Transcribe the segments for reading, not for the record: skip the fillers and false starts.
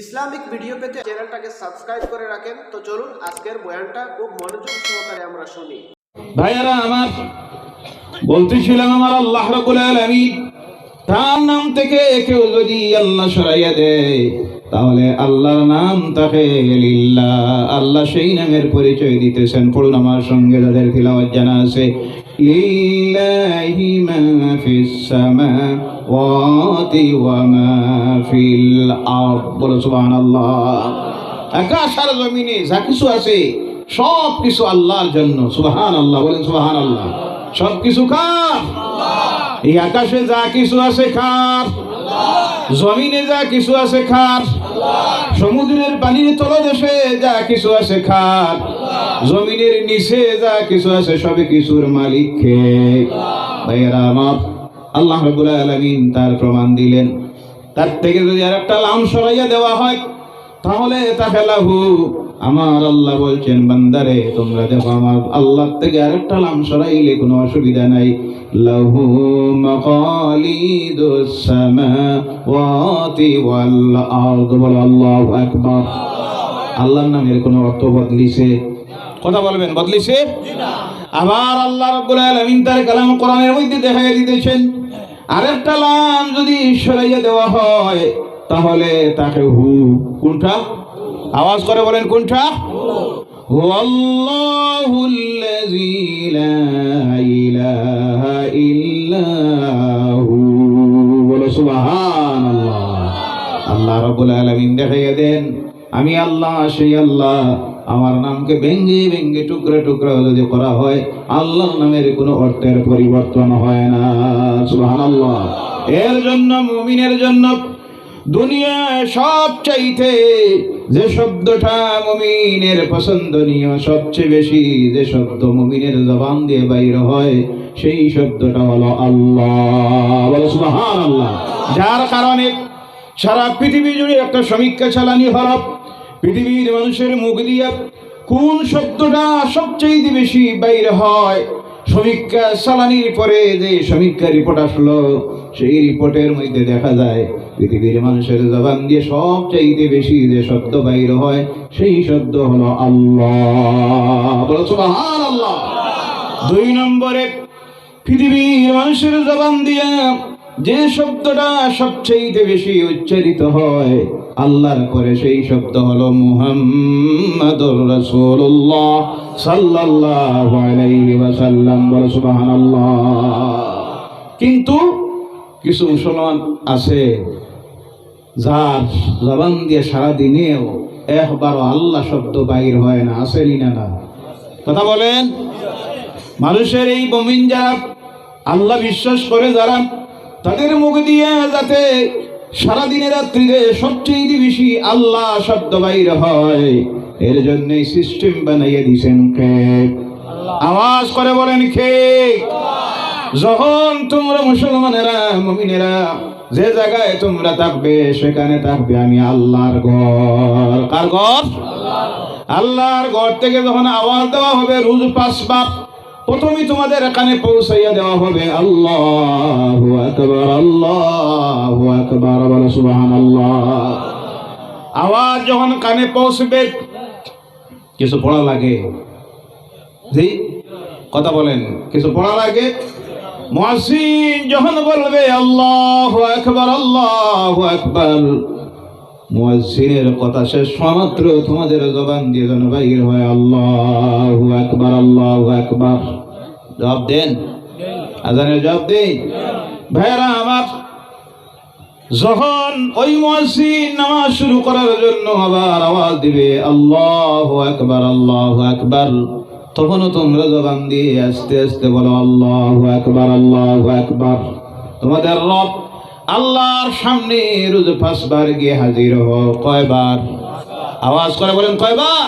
Islamic video পেতে চ্যানেলটাকে subscribe করে রাখেন। তো চলুন আজকের বয়ানটা খুব মনোযোগ সহকারে আমরা শুনি। ভাইয়েরা আমার, বলতেছিলাম আমার আল্লাহ রাব্বুল আলামিন তার নাম থেকে কেউ যদি আল্লাহ সরাইয়া দেয় তাহলে আল্লাহর নাম তাকে লিল্লাহ, আল্লাহ সেই নামের পরিচয় দিতেছেন। পড়ুন আমার সঙ্গে, যাদের তিলাওয়াত জানা আছে, লিল্লাহি মা ফিস সামাওয়াতি ওয়া মা ফিল আরদ। বলো সুবহানাল্লাহ। আকাশ আর জমিনে যা কিছু আছে সব কিছু আল্লাহর জন্য। সুবহানাল্লাহ, বলেন সুবহানাল্লাহ। সব কিছু কার? এই আকাশে যা কিছু আছে কার? জমিনে যা কিছু আছে কার? সমুদ্রের পানির তলদেশে যা কিছু আছে কার? জমিনের নিচে যা কিছু আছে সবই কিছুর মালিক কে? ভাইয়েরা আমার, আল্লাহ রাব্বুল আলামিন তার প্রমাণ দিলেন। তার থেকে যদি আরেকটা নাম সরাইয়া দেওয়া হয় তাহলে তাকে লাহু, আমার আল্লাহ বলছেন বান্দারে তোমরা দেখো আমার আল্লাহ থেকে আরেকটা নাম সরাইলে কোনো অসুবিধা নাই। লাহু মাকালিদুস সামাওয়াতি ওয়াল আরদ। বলো আল্লাহু আকবার। আল্লাহর নামের কোনো অর্থ বদলিছে? কথা বলবেন, বদলিছে? আবার আল্লাহ রাব্বুল আলামিন তার কালাম কোরআনের মধ্যে দেখাই দিতেছেন আরেকটা নাম যদি সরাইয়া দেওয়া হয় তাহলে তাকে হু। কোনটা? আওয়াজ করে বলেন কোনটা? হুয়াল্লাহুল্লাযী লা ইলাহা ইল্লা হু। বলো সুবহানাল্লাহ। আল্লাহ রাব্বুল আলামিন দেখাইয়া দেন আমি আল্লাহ, সেই আল্লাহ। আমার নামকে ভেঙ্গে ভেঙ্গে টুকরা টুকরা যদি করা হয় আল্লাহর নামের কোনো অর্থের পরিবর্তন হয় না। সুবহানাল্লাহ। এর জন্য মুমিনের জন্য দুনিয়ায় সবচাইতে যে শব্দটা মুমিনের পছন্দনীয়, সবচেয়ে বেশি যে শব্দ মুমিনের জবান দিয়ে বাইর হয় সেই শব্দটা হলো আল্লাহ। বলো সুবহানাল্লাহ। যার কারণে সারা পৃথিবী জুড়ে একটা সমীক্ষা চালানি হলো পৃথিবীর মানুষের মুখ দিয়ে কোন শব্দটা সবচেয়ে বেশি বাইর হয়। সমীক্ষা চালানির পরে যে সমীক্ষা রিপোর্ট আসলো সেই রিপোর্টের মধ্যে দেখা যায় পৃথিবীর মানুষের জবান দিয়ে সবচাইতে বেশি যে শব্দ বাইর হয় সেই শব্দ হলো আল্লাহ। বলো সুবহানাল্লাহ। 2 নম্বরে পৃথিবীর মানুষের জবান দিয়ে যে শব্দটা সবচেয়ে বেশি উচ্চারিত হয় আল্লাহর পরে সেই শব্দ হলো মুহাম্মাদুর রাসূলুল্লাহ সাল্লাল্লাহু আলাইহি ওয়াসাল্লাম। বলো সুবহানাল্লাহ। কিন্তু কিছু মুসলমান আছে যার জবান দিয়ে সারা দিনেও একবারও আল্লাহ শব্দ বাইর হয় না। আসেনি না? না, কথা বলেন। মানুষের এই মুমিন যারা আল্লাহ বিশ্বাস করে যারা, তাদের মুখ দিয়ে যাতে সারাদিনে রাত্রিরে সবচেয়ে বেশি আল্লাহ শব্দ বাইর হয় এর জন্য সিস্টেম বানাইয়া দিয়েছেন কে? আওয়াজ করে বলেন কে? যখন তোমরা মুসলমানেরা মুমিনেরা যে জায়গায় তোমরা থাকবে সেখানে থাকবে আমি আল্লাহর ঘর। কার ঘর? আল্লাহর ঘর থেকে যখন আওয়াজ দেওয়া হবে রোজ 5 বার, প্রথমেই তোমাদের কানে পৌঁছাইয়া দেওয়া হবে আল্লাহু আকবার, আল্লাহু আকবার। বলো সুবহানাল্লাহ। আওয়াজ যখন কানে পৌঁছবে কিছু পড়া লাগে? জি, কথা বলেন। কিছু পড়া লাগে? মুয়াজ্জিন যখন বলবে আল্লাহু আকবার, আল্লাহু আকবার, মুয়াজ্জিনের কথা শেষ হওয়া মাত্র তোমাদের জবান দিয়ে যেন বাইর হয় আল্লাহু আকবার, আল্লাহু আকবার। জবাব দেন, আজানের জবাব দেন। ভাইরা আমার, যখন ওই মুয়াজ্জিন নামাজ শুরু করার জন্য আবার আওয়াজ দিবে আল্লাহু আকবার, আল্লাহু আকবার, তখনও তোমরা জবান দিয়ে আস্তে আস্তে বলো আল্লাহু আকবার, আল্লাহু আকবার। তোমাদের রব আল্লাহর সামনে রোজ 5 বার গিয়ে হাজির হও। কয়বার? আওয়াজ করে বলেন কয়বার?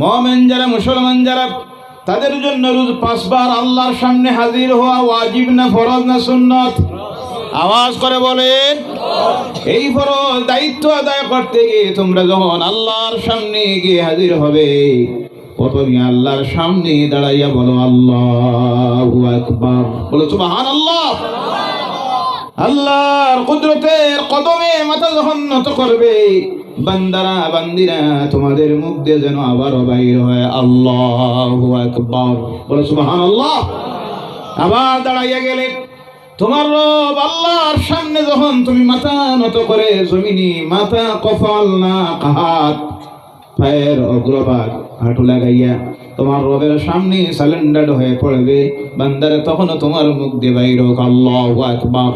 মুমিন যারা, মুসলমান যারা, তাদের জন্য রোজ 5 বার আল্লাহর সামনে হাজির হওয়া ওয়াজিব না ফরজ না সুন্নাত? আওয়াজ করে বলেন। এই ফরজ দায়িত্ব আদায় করতে গিয়ে তোমরা যখন আল্লাহর সামনে গিয়ে হাজির হবে প্রথমে আল্লাহর সামনে দাঁড়াইয়া বলো আল্লাহু আকবার। বলো সুবহানাল্লাহ। আল্লাহর কুদরতের কদমে মাথা যখন নত করবে, বান্দারা বান্দিরা তোমাদের মুখ দিয়ে যেন আবারও বাইর হয় আল্লাহু আকবার, বলো সুবহানাল্লাহ। আবার দাঁড়াইয়া গেলে তোমার রব আল্লাহর সামনে যখন তুমি মাথা নত করে জমিনে মাথা কফল না হাত পায়ের অগ্রভাগ হাঁটু লাগাইয়া তোমার রবের সামনে সালেন্ডার হয়ে পড়বে বান্দারে, তখন তোমার মুখ দিয়ে বাইর হোক আল্লাহু আকবার,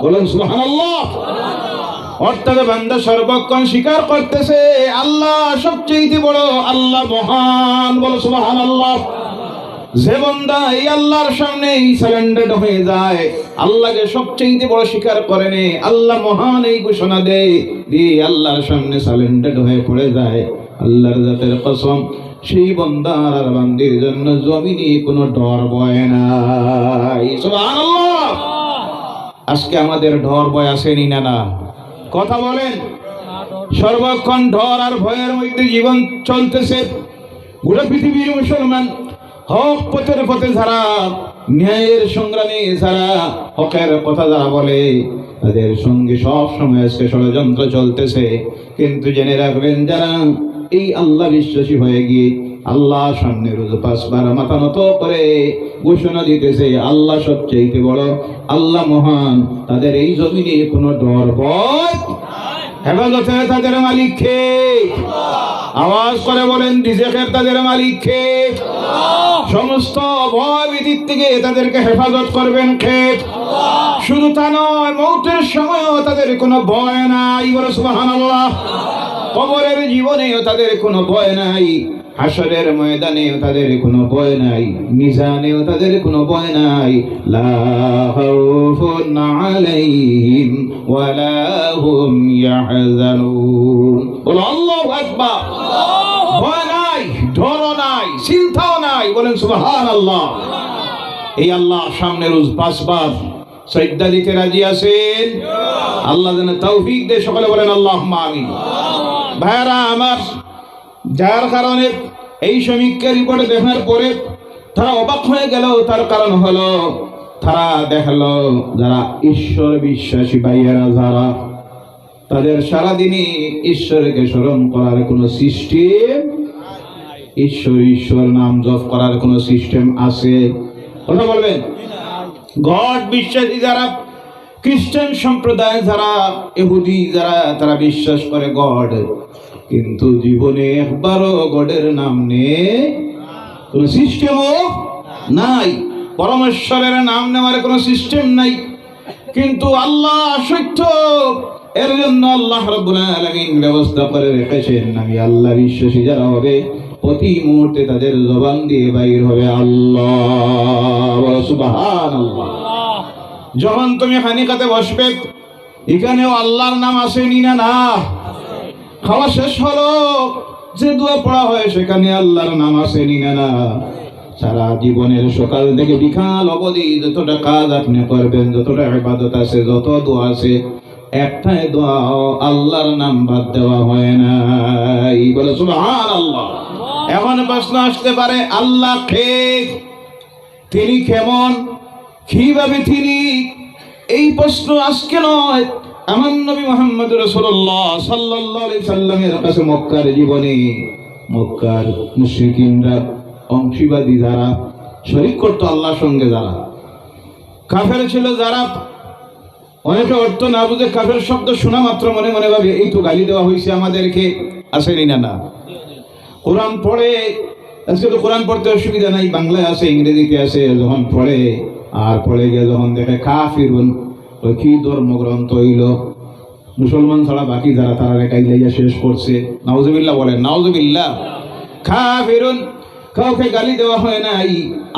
বলেন সুবহানাল্লাহ। অর্থাৎ বান্দা সর্বক্ষণ স্বীকার করতেছে আল্লাহ সবচেয়ে বড়, আল্লাহ মহান, বলো সুবহানাল্লাহ। যে বান্দা এই আল্লাহর সামনে সারেন্ডার হয়ে যায়, আল্লাহকে সবচেয়ে বড় স্বীকার করে নে, আল্লাহ মহান এই ঘোষণা দেয়, দিয়ে আল্লাহর সামনে সারেন্ডার হয়ে পড়ে যায়, আল্লাহর জাতের কসম সেই বান্দার আর বান্দির জন্য জমিনে কোনো ডর ভয় নাই, সুবহানাল্লাহ। আজকে আমাদের ডর ভয় আসেনি না? না, কথা বলেন। সর্বক্ষণ ডর আর ভয়ের মধ্যে জীবন চলতেছে। গোটা পৃথিবীর মুসলমান হক পথের পথে যারা, ন্যায়ের সংগ্রামে যারা, হকের কথা যারা বলে, তাদের সঙ্গে সব সময় আজকে ষড়যন্ত্র চলতেছে। কিন্তু জেনে রাখবেন, যারা এই আল্লাহ বিশ্বাসী হয়ে গিয়ে আল্লাহ সামনে রোজ 5 বার মাথা নত করে ঘোষণা দিতেছে আল্লাহ সবচেয়ে বড়, আল্লাহ মহান, তাদের এই জমিনে কোনো ডর ভয়, হেফাজতে তাদের মালিক কে? আওয়াজ করে বলেন, রিজিকের তাদের মালিক কে? সমস্ত ভয় ভীতির থেকে তাদেরকে হেফাজত করবেন কে? শুধু তা নয়, মৌতের সময়ও তাদের কোনো ভয় নাই, বলে সুবহানাল্লাহ। কবরের জীবনেও তাদের কোনো ভয় নাই, হাসরের ময়দানেও তাদের কোনো ভয় নাই, মিজানেও তাদের কোনো ভয় নাই। লা খাউফুন আলাইহিম ওয়ালা হুম ইয়াহজানুন, বলো আল্লাহু আকবার। ভয় নাই, ডরও নাই, চিন্তাও নাই, বলেন সুবহানাল্লাহ। এই আল্লাহর সামনে রোজ 5 বার সাজদা দিতে রাজি আছেন? আল্লাহ যেন তৌফিক দেয়, সকলে বলেন আল্লাহুম্মা আমিন। ভাইরা আমার, যার কারণে এই সমীক্ষা রিপোর্ট দেখার পরে তারা অবাক হয়ে গেল, তার কারণ হলো তারা দেখলো যারা ঈশ্বর বিশ্বাসী ভাইয়েরা, যারা তাদের সারাদিনই ঈশ্বরকে স্মরণ করার কোনো সিস্টেম, ঈশ্বর নাম জপ করার কোনো সিস্টেম আছে? কথা বলবেন। গড বিশ্বাসী যারা, খ্রিস্টান সম্প্রদায় যারা, ইহুদি যারা, তারা বিশ্বাস করে গড, কিন্তু জীবনে একবারও গডের নাম নেই, কোনো সিস্টেমও নাই, পরমেশ্বরের নাম নেওয়ার কোনো সিস্টেম নাই। কিন্তু আল্লাহ সত্য, এর জন্য আল্লাহ রাব্বুল আলামিন ব্যবস্থা করে রেখেছেন। আমি আল্লাহ বিশ্বাসী যারা হবে, প্রতি মুহূর্তে তাদের জবান দিয়ে বাইর হবে আল্লাহ, সুবহানাল্লাহ। যখন তুমি খানিকাতে বসবে, এখানেও আল্লাহর নাম আসেনি না? না। খাওয়া শেষ হলো, যে দোয়া পড়া হয় সেখানে আল্লাহর নাম আসেনি না? না। সারা জীবনের সকাল থেকে বিকাল অবধি যতটা কাজ আপনি করবেন, যতটা ইবাদত আছে, যত দোয়া আছে, একটাই দোয়া আল্লাহর নাম বাদ দেওয়া হয় না, বলে সুবহানাল্লাহ। এখন প্রশ্ন আসতে পারে, আল্লাহ কে? তিনি কেমন? কিভাবে তিনি? এই প্রশ্ন আজকে নয়, আমার নবী মুহাম্মদ রাসূলুল্লাহ সাল্লাল্লাহু আলাইহি সাল্লামের কাছে মক্কার জীবনে মক্কার মুশরিকিনরা, অংশীবাদী যারা, শরীক করত আল্লাহর সঙ্গে যারা, কাফের ছিল যারা, অনেকে অর্থ না বুঝে কাফের শব্দ শোনা মাত্র মনে মনে ভাবে এই তো গালি দেওয়া হয়েছে আমাদেরকে, আসেনি না? না। কোরআন পড়ে, আজকে তো কোরআন পড়তে অসুবিধা নাই, বাংলায় আছে, ইংরেজিতে আছে, যখন পড়ে আর পড়ে গিয়ে যখন দেখে কাফিরুন, কি ধর্মগ্রন্থ হইল, মুসলমান ছাড়া বাকি যারা, তারা রেখাই লাইয়া শেষ করছে, নাউজুবিল্লাহ বলেন, নাউজুবিল্লাহ। কাফিরুন, কাউকে গালি দেওয়া হয় নাই।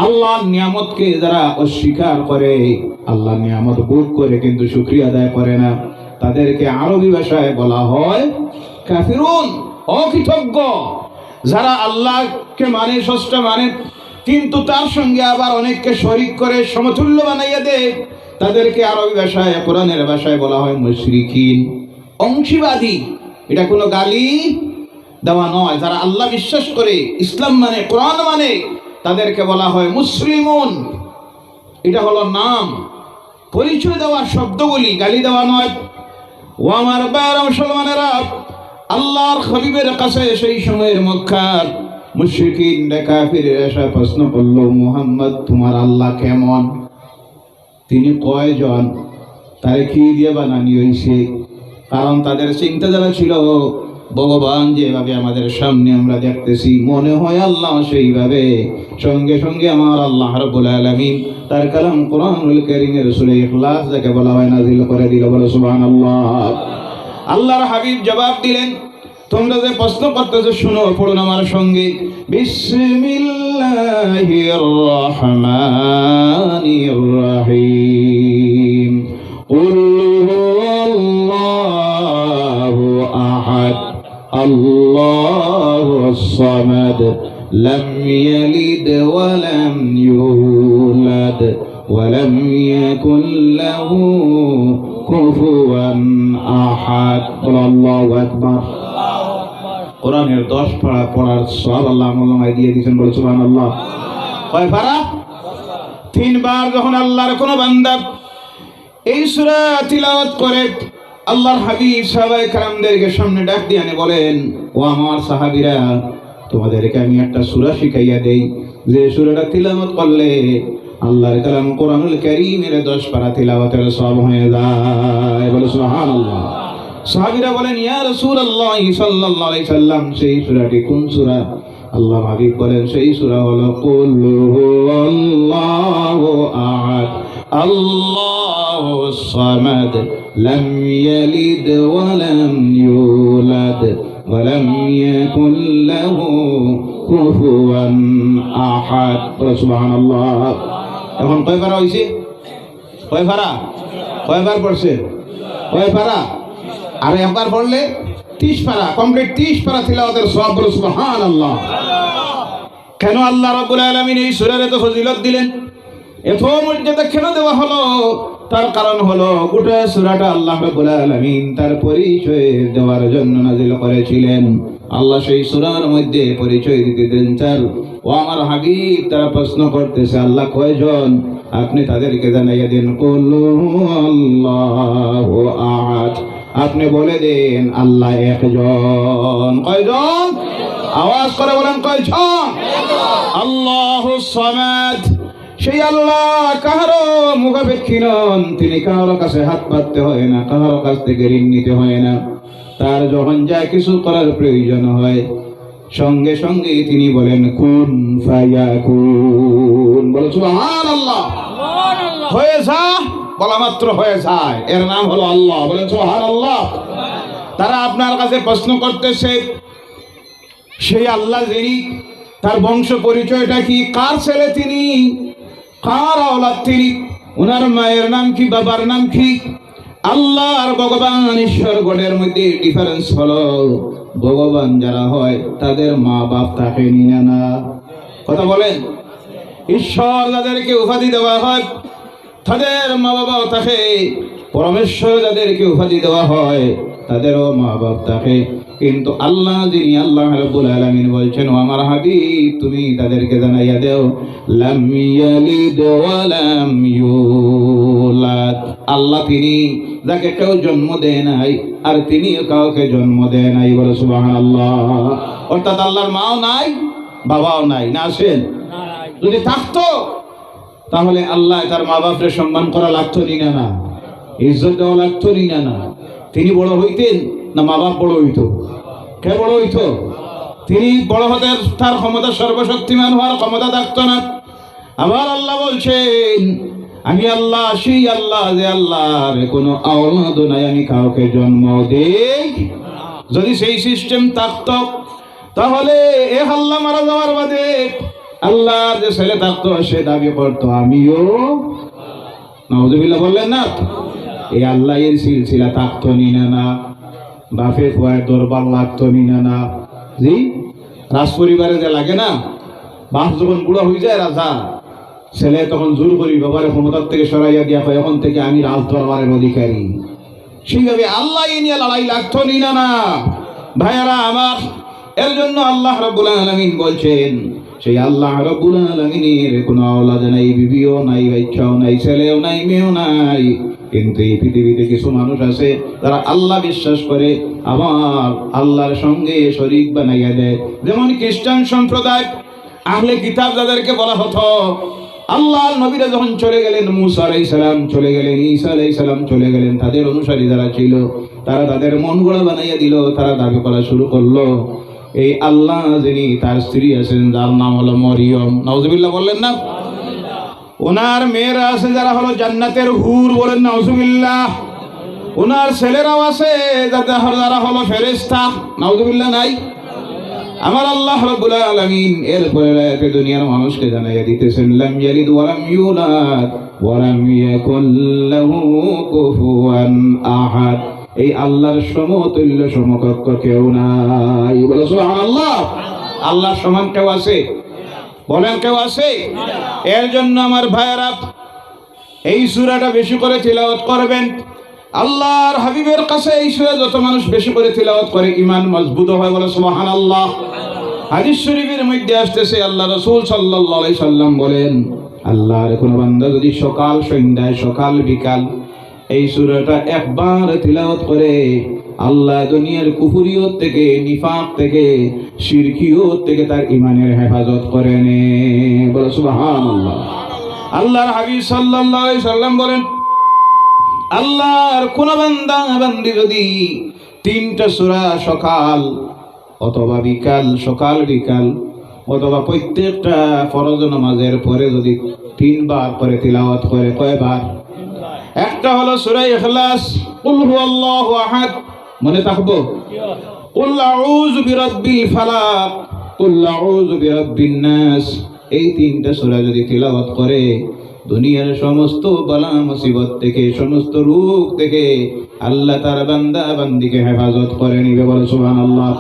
আল্লাহর নিয়ামতকে যারা অস্বীকার করে, আল্লাহর নিয়ামত ভোগ করে কিন্তু শুকরিয়া আদায় করে না, তাদেরকে আরবি ভাষায় বলা হয় কাফিরুন, অকৃতজ্ঞ। যারা আল্লাহকে মানে, স্রষ্টা মানে, কিন্তু তার সঙ্গে আবার অনেককে শরীক করে সমতুল্য বানাইয়া দেয়, তাদেরকে আরবি ভাষায়, কোরআনের ভাষায় বলা হয় মুশরিকিন, অংশীবাদী। এটা কোনো গালি দেওয়া নয়। যারা আল্লাহ বিশ্বাস করে, ইসলাম মানে, কোরআন মানে, তাদেরকে বলা হয় মুসলিমুন। এটা হলো নাম। পরিচয় দেওয়ার শব্দগুলি গালি দেওয়া নয়। ও আমার ভাইয়েরা মুসলমানেরা, আল্লাহর হাবিবের কাছে সেই সময়ের মক্কার মুশরিকিন কাফিররা এসে প্রশ্ন করল, মুহাম্মদ তোমার আল্লাহ কেমন, তিনি কয়জন, তারে কি দিয়ে বানানি হয়েছে? কারণ তাদের চিন্তাধারা ছিল ভগবান যেভাবে আমাদের সামনে আমরা দেখতেছি মনে হয় আল্লাহ সেইভাবে। সঙ্গে সঙ্গে আমার আল্লাহ রাব্বুল আলামিন তার কালাম কোরআনুল কারীমের সূরা ইখলাস যাকে বলা হয় নাযিল করে দিল। বলো সুবহানাল্লাহ। আল্লাহর হাবিব জবাব দিলেন, তোমরা যে প্রশ্ন করতেছো শুনো, পড়ুন আমার সঙ্গে। বিসমিল্লাহির রহমানির রহিম। কুল হুয়াল্লাহু আহাদ আল্লাহুস সামাদ লাম ইয়ালিদ ওয়া লাম ইউলাদ ওয়া লাম ইয়াকুল লাহু কুফুয়ান আহাদ। আল্লাহু আকবার। কোরআনের 10 পারা পড়ার সওয়াব আল্লাহ আমায় দিয়ে দিয়েছেন। বলে সুবহানাল্লাহ। কয় পারা? 3 বার যখন আল্লাহর কোন বান্দা এই সূরা তিলাওয়াত করে, আল্লাহর হাবিব সাহাবায়ে কেরামদেরকে সামনে ডাক দিয়ে আনে বলেন, ও আমার সাহাবীরা, তোমাদেরকে আমি একটা সূরা শিখাইয়া দেই, যে সূরাটা তিলাওয়াত করলে আল্লাহর কালাম কোরআনুল কারীমের 10 পারা তিলাওয়াতের সওয়াব হয়ে যায়। বলে সুবহানাল্লাহ। সাহাবীরা বলেন, ইয়া রাসূলুল্লাহ সাল্লাল্লাহু আলাইহি সাল্লাম, সেই সূরাটি কোন সূরা? আল্লাহর হাবিব বলেন, সেই সূরা হলো কুল হুয়াল্লাহু আহাদ আল্লাহুস সামাদ লাম ইয়ালিদ ওয়া লাম ইউলাদ ওয়া লাম ইয়াকুল লাহু কুফুয়ান আহাদ। সুবহানাল্লাহ। এখন কয় পারা হইছে? কয় পারা? কয়বার পড়ছে? কয় পারা? আর একবার পড়লে 30 পারা কমপ্লিট। 30 পারা তিলাওয়াতের সওয়াব। বলে সুবহানাল্লাহ। কেন আল্লাহ রাব্বুল আলামিন এই সূরার এত ফজিলত দিলেন, এত মর্যাদা কেন দেওয়া হলো? তার কারণ হলো গোটা সূরাটা আল্লাহ রাব্বুল আলামিন তার পরিচয় দেওয়ার জন্য নাযিল করেছিলেন। আল্লাহ সেই সূরার মধ্যে পরিচয় দিতে দেন চার। ও আমার হাবিব, তারা প্রশ্ন করতেছে আল্লাহ কয়জন, আপনি তাদেরকে জানাইয়া দেন কুল হুয়াল্লাহু আহাদ, আপনি বলে দেন আল্লাহ একজন। কয়জন? আওয়াজ করে বলেন কয়জন? আল্লাহুস সামাদ, সেই আল্লাহ কাহারো মুখাপেক্ষী নন, তিনি কারো কাছে হাত পাততে হয় না, কারো কাছ থেকে ঋণ নিতে হয় না। তার যখন যা কিছু করার প্রয়োজন হয় সঙ্গে সঙ্গে তিনি বলেন কুন ফায়াকুন। বলে সুবহানাল্লাহ। হয়ে যা বলা মাত্র হয়ে যায়, এর নাম হলো আল্লাহ। বলে সুবহানাল্লাহ। তারা আপনার কাছে প্রশ্ন করতেছে, সেই আল্লাহ যিনি, তার বংশ পরিচয়টা কি, কার ছেলে তিনি, কার আওলাদ তিনি, ওনার মায়ের নাম কি, বাবার নাম কি? আল্লাহ আর ভগবান ঈশ্বর গণের মধ্যে ডিফারেন্স হলো, ভগবান যারা হয় তাদের মা বাপ থাকেনি না। কথা বলেন। ঈশ্বর যাদেরকে উপাধি দেওয়া হয় তাদের মা বাবাও থাকে, পরমেশ্বর যাদেরকে উপাধি দেওয়া হয় তাদেরও মা বাপ থাকে। কিন্তু আল্লাহ যিনি, আল্লাহ রাব্বুল আলামিন বলছেন, ও আমার হাবিব তুমি তাদেরকে জানাইয়া দাও, লাম ইয়ালিদ ওয়া লাম ইউলাদ, আল্লাহ তিনি যাকে কেউ জন্ম দেয় নাই আর তিনি কাউকে জন্ম দেয় নাই। বলে সুবহানাল্লাহ। অর্থাৎ আল্লাহর মাও নাই, বাবাও নাই। না আছেন? যদি থাকতো তাহলে আল্লাহ তার মা বাপের সম্মান করা লাগতো নি না, ইজ্জত দেওয়া লাগতো নি না। তিনি বড় হইতেন না মা বাপ বড় হইতো? কে বড় হইতো? তিনি বড় হতে তার ক্ষমতা, সর্বশক্তিমান হওয়ার ক্ষমতা থাকতো না। আবার আল্লাহ বলছেন, আমি আল্লাহ সেই আল্লাহ যে আল্লাহর কোনো আওলাদ নাই, আমি কাউকে জন্ম দেই। যদি সেই সিস্টেম থাকতো তাহলে এ আল্লাহ মারা যাওয়ার বাদে আল্লাহর যে ছেলে থাকতো সে দাবি করতো আমিও। নাউজুবিল্লাহ বললেন না? এই আল্লাহ এর সিলসিলা থাকতো নি না, বাপের ভয়ের দরবার লাগতো নি না। জি, রাজ পরিবারে যে লাগে না, বাপ যখন বুড়া হয়ে যায় রাজা, ছেলে তখন জোর করি বাবার ক্ষমতার থেকে সরাইয়া দিয়া হয়, এখন থেকে আমি রাজ দরবারের অধিকারী। সেইভাবে আল্লাহ এ নিয়ে লড়াই লাগতো নি না। ভাইয়ারা আমার, এর জন্য আল্লাহ রাব্বুল আলামিন বলছেন, সেই আল্লাহ রাব্বুল আলামিনের কোনো আওলাদ নাই, বিবিও নাই, বাচ্চাও নাই, ছেলেও নাই, মেয়েও নাই, কিন্তু এই পৃথিবীতে কিছু মানুষ আছে যারা আল্লাহ বিশ্বাস করে আবার আল্লাহর সঙ্গে শরীক বানাইয়া দেয়। যেমন খ্রিস্টান সম্প্রদায়, আহলে কিতাব যাদেরকে বলা হতো, আল্লাহর নবীরা যখন চলে গেলেন, মুসা আলাইহিস সালাম চলে গেলেন, ঈসা আলাইহিস সালাম চলে গেলেন, তাদের অনুসারী যারা ছিল তারা তাদের মন গড়া বানাইয়া দিল। তারা দাবি করা শুরু করলো এই আল্লাহ যিনি, তার স্ত্রী আছেন যার নাম হলো মরিয়ম, নাউজুবিল্লাহ বললেন না, ওনার মেয়েরা আছে যারা হলো জান্নাতের হুর, বলেন নাউজুবিল্লাহ, ওনার ছেলেরাও আছে যারা হলো ফেরেশতা, নাউজুবিল্লাহ নাই। আমার আল্লাহ রাব্বুল আলামিন এরপরে আয়াতে দুনিয়ার মানুষকে জানাইয়া দিতেছেন, লাম ইয়ালিদ ওয়া লাম ইউলাদ ওয়া লাম ইয়াকুল লাহু কুফুয়ান আহাদ। এই আল্লাহর সমতুল্য সমকক্ষ কেউ নাই, বলো সুবহানাল্লাহ। আল্লাহর সমান কেউ আছে? বলেন কেউ আছে? এর জন্য আমার ভাইয়েরা এই সূরাটা বেশি করে তিলাওয়াত করবেন। আল্লাহর হাবিবের কাছে এই সূরা যত মানুষ বেশি করে তিলাওয়াত করে ঈমান মজবুত হয়, বলে সুবহানাল্লাহ। হাদিস শরীফের মধ্যে আসতেছে, আল্লাহ রাসূল সাল্লাল্লাহু আলাইহি সাল্লাম বলেন, আল্লাহর কোন বান্দা যদি সকাল সন্ধ্যায়, সকাল বিকাল এই সূরাটা একবার তিলাওয়াত করে, আল্লাহ দুনিয়ার কুফরিয়ত থেকে, নিফাক থেকে, শিরকিয়ত থেকে তার ঈমানের হেফাজত করেন, বলে সুবহানাল্লাহ। আল্লাহর হাবিব সাল্লাল্লাহু আলাইহি সাল্লাম বলেন, আল্লাহর কোন বান্দা বান্দি যদি তিনটা সূরা সকাল অথবা বিকাল, সকাল বিকাল অথবা প্রত্যেকটা ফরজ নামাজের পরে যদি তিনবার করে তিলাওয়াত করে, কয়বার? একটা হলো সূরা ইখলাস, কুল হুয়াল্লাহু আহাদ, মনে থাকবো, কুল আউযু বিরাব্বিল ফালাক, কুল আউযু বিরাব্বিন নাস। এই তিনটা সূরা যদি তিলাওয়াত করে, দুনিয়ার সমস্ত বালা মুসিবত থেকে, সমস্ত রোগ থেকে আল্লাহ তার বান্দা বান্দিকে হেফাজত করে নিবে, বলে সুবহানাল্লাহ।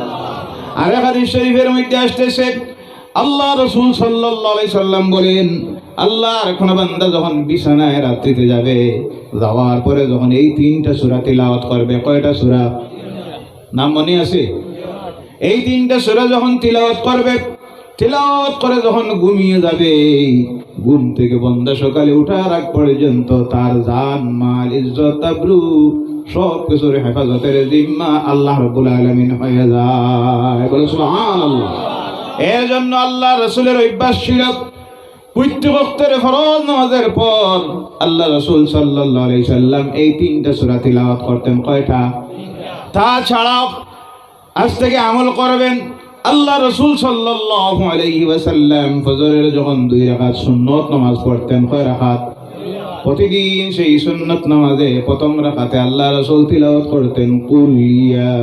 আর হাদিস শরীফের মধ্যে আসতেছে, আল্লাহ রাসূল সাল্লাল্লাহু আলাইহি সাল্লাম বলেন, আল্লাহর কোন বান্দা যখন বিছানায় রাত্রিতে যাবে, যাওয়ার পরে যখন এই তিনটা সূরা তিলাওয়াত করবে, কয়টা সূরা নাম মনে আছে? এই তিনটা সূরা যখন তিলাওয়াত করবে, তিলাওয়াত করে যখন ঘুমিয়ে যাবে, ঘুম থেকে বান্দা সকালে ওঠার আগ পর্যন্ত তার জান, মাল, ইজ্জত, আবরু সব কিছুর হেফাজতের জিম্মা আল্লাহ রাব্বুল আলামিন হয়ে যায়, বলে সুবহানাল্লাহ। এর জন্য আল্লাহ রাসূলের অভ্যাস ছিল, প্রত্যেক ওয়াক্তের ফরজ নামাজের পর আল্লাহ রাসূল সাল্লাল্লাহু আলাইহি সাল্লাম এই তিনটা সূরা তিলাওয়াত করতেন, কয়টা? তাছাড়াও আজ থেকে আমল করবেন, আল্লাহ রাসূল সাল্লাল্লাহু আলাইহি ওয়াসাল্লাম ফজরের যখন 2 রাকাত সুন্নত নামাজ পড়তেন, কয় রাকাত? প্রতিদিন সেই সুন্নত নামাজে প্রথম রাকাতে আল্লাহ রাসূল তিলাওয়াত করতেন, কুল ইয়া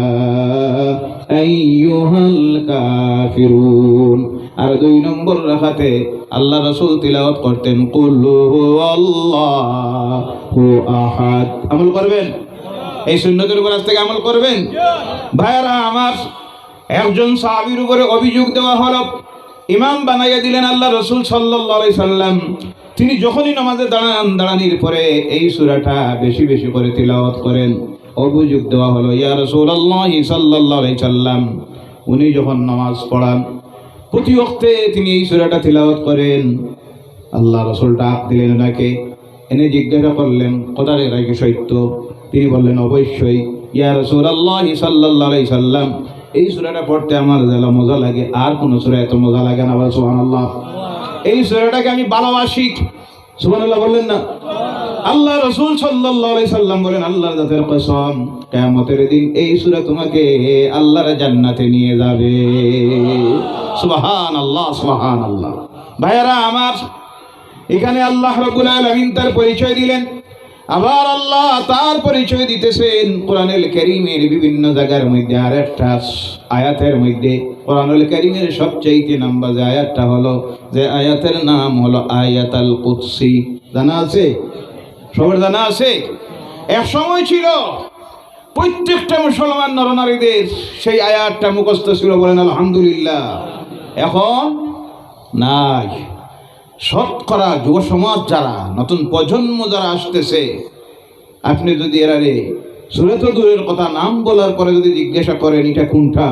আইয়ুহাল কাফিরুন। আর 2 নম্বর রাকাতে আল্লাহ রাসূল তিলাওয়াত করতেন, কুল হুয়াল্লাহু আহাদ। আমল করবেন, এই সুন্নতের উপর আজ থেকে আমল করবেন। ভাইরা আমার, একজন সাহাবীর উপরে অভিযোগ দেওয়া হলো, ইমাম বানাইয়া দিলেন আল্লাহ রাসূল সাল্লাল্লাহু আলাইহি সাল্লাম। তিনি যখনই নামাজে দাঁড়ান, দাঁড়ানির পরে এই সূরাটা বেশি বেশি করে তিলাওয়াত করেন। অভিযোগ দেওয়া হলো, ইয়া রাসূলুল্লাহ সাল্লাল্লাহু আলাইহি সাল্লাম, উনি যখন নামাজ পড়ান প্রতি ওয়াক্তে তিনি এই সূরাটা তিলাওয়াত করেন। আল্লাহ রাসূল ডাক দিলেন ওনাকে, এনে জিজ্ঞাসা করলেন, কথাটা কি সত্য? তিনি বললেন, অবশ্যই। ইয়া রাসূলুল্লাহ সাল্লাল্লাহু আলাইহি সাল্লাম, এই সূরাটা পড়তে আমার যেন মজা লাগে, আর কোন সূরা এত মজা লাগে না, বলে সুবহানাল্লাহ। এই সূরাটাকে আমি ভালোবাসি, সুবহানাল্লাহ বললেন না? আল্লাহ রাসূল সাল্লাল্লাহু আলাইহি সাল্লাম বলেন, আল্লাহর জাতের কসম, কিয়ামতের দিন এই সূরা তোমাকে আল্লাহর জান্নাতে নিয়ে যাবে, সুবহানাল্লাহ, সুবহানাল্লাহ। ভাইরা আমার, এখানে আল্লাহ রাব্বুল আলামিন তার পরিচয় দিলেন, আবার আল্লাহ তার পরিচয় দিতেছেন কোরআনুল কারীমের বিভিন্ন জায়গার মধ্যে। আর একটা আয়াতের মধ্যে, কোরআনুল কারীমের সবচেয়ে নাম্বার যে আয়াতটা হলো, যে আয়াতের নাম হলো আয়াতুল কুদসি। জানা আছে? সবার জানা আছে? এক সময় ছিল প্রত্যেকটা মুসলমান নরনারীদের সেই আয়াতটা মুখস্থ ছিল, বলেন আলহামদুলিল্লাহ। এখন নাই। শতকরা যুব সমাজ যারা, নতুন প্রজন্ম যারা আসতেছে, আপনি যদি এরারে সূরাত দূরের কথা নাম বলার পরে যদি জিজ্ঞাসা করেন এটা কোনটা,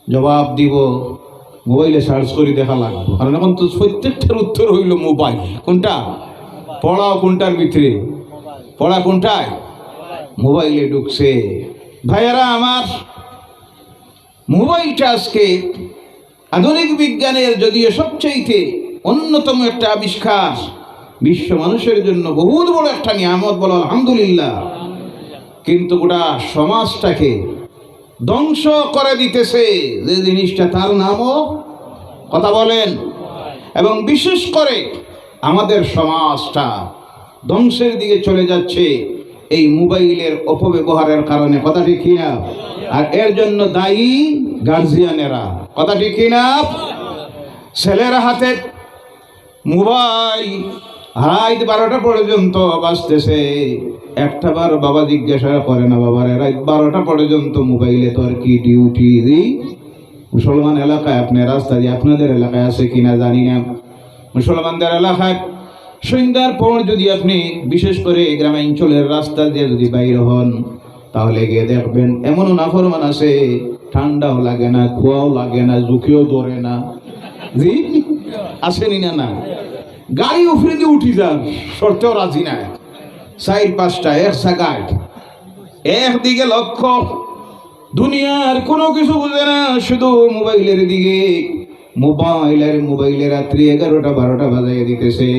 জবাব দিব মোবাইলে সার্চ করে দেখা লাগবে, কারণ এখন তো প্রত্যেকটার উত্তর হইল মোবাইল। কোনটা পড়াও, কোনটার ভিতরে পড়া, কোনটায় মোবাইলে ঢুকছে। ভাইয়েরা আমার, মোবাইলটা আজকে আধুনিক বিজ্ঞানের যদিও সবচাইতে অন্যতম একটা আবিষ্কার, বিশ্ব মানুষের জন্য বহুত বড় একটা নিয়ামত, বলো আলহামদুলিল্লাহ। কিন্তু গোটা সমাজটাকে ধ্বংস করে দিতেছে যে জিনিসটা, তার নামও কথা বলেন। এবং বিশেষ করে আমাদের সমাজটা ধ্বংসের দিকে চলে যাচ্ছে এই মোবাইলের অপব্যবহারের কারণে, কথা ঠিক কিনা? আর এর জন্য দায়ী গার্জিয়ানেরা, কথা ঠিক কিনা? ছেলেরা হাতে মোবাইল রাত 12টা পর্যন্ত বাজতেছে, একটা বার বাবা জিজ্ঞাসা করে না, বাবারে রাত 12টা পর্যন্ত মোবাইলে তো আর কি ডিউটি দিই? মুসলমান এলাকায়, আপনি রাস্তা দিয়ে, আপনাদের এলাকায় আছে কিনা জানি না, মুসলমানদের এলাকায় সন্ধ্যার পর যদি আপনি বিশেষ করে গ্রামাঞ্চলের রাস্তা দিয়ে যদি বাইরে হন, তাহলে গিয়ে দেখবেন এমনও নাফরমান আছে, ঠান্ডাও লাগে না, খোয়াও লাগে না, ঝুঁকিও ধরে না। জি আসেনি না? না, গাড়ি উফরে দিয়ে উঠি যান, সরতেও রাজি না, 4-5টা এক জায়গায়, একদিকে লক্ষ্য, দুনিয়ার কোনো কিছু বুঝে না, শুধু মোবাইলের দিকে। মোবাইলে রাত্রি 11টা 12টা বাজাইয়া দিতেছে।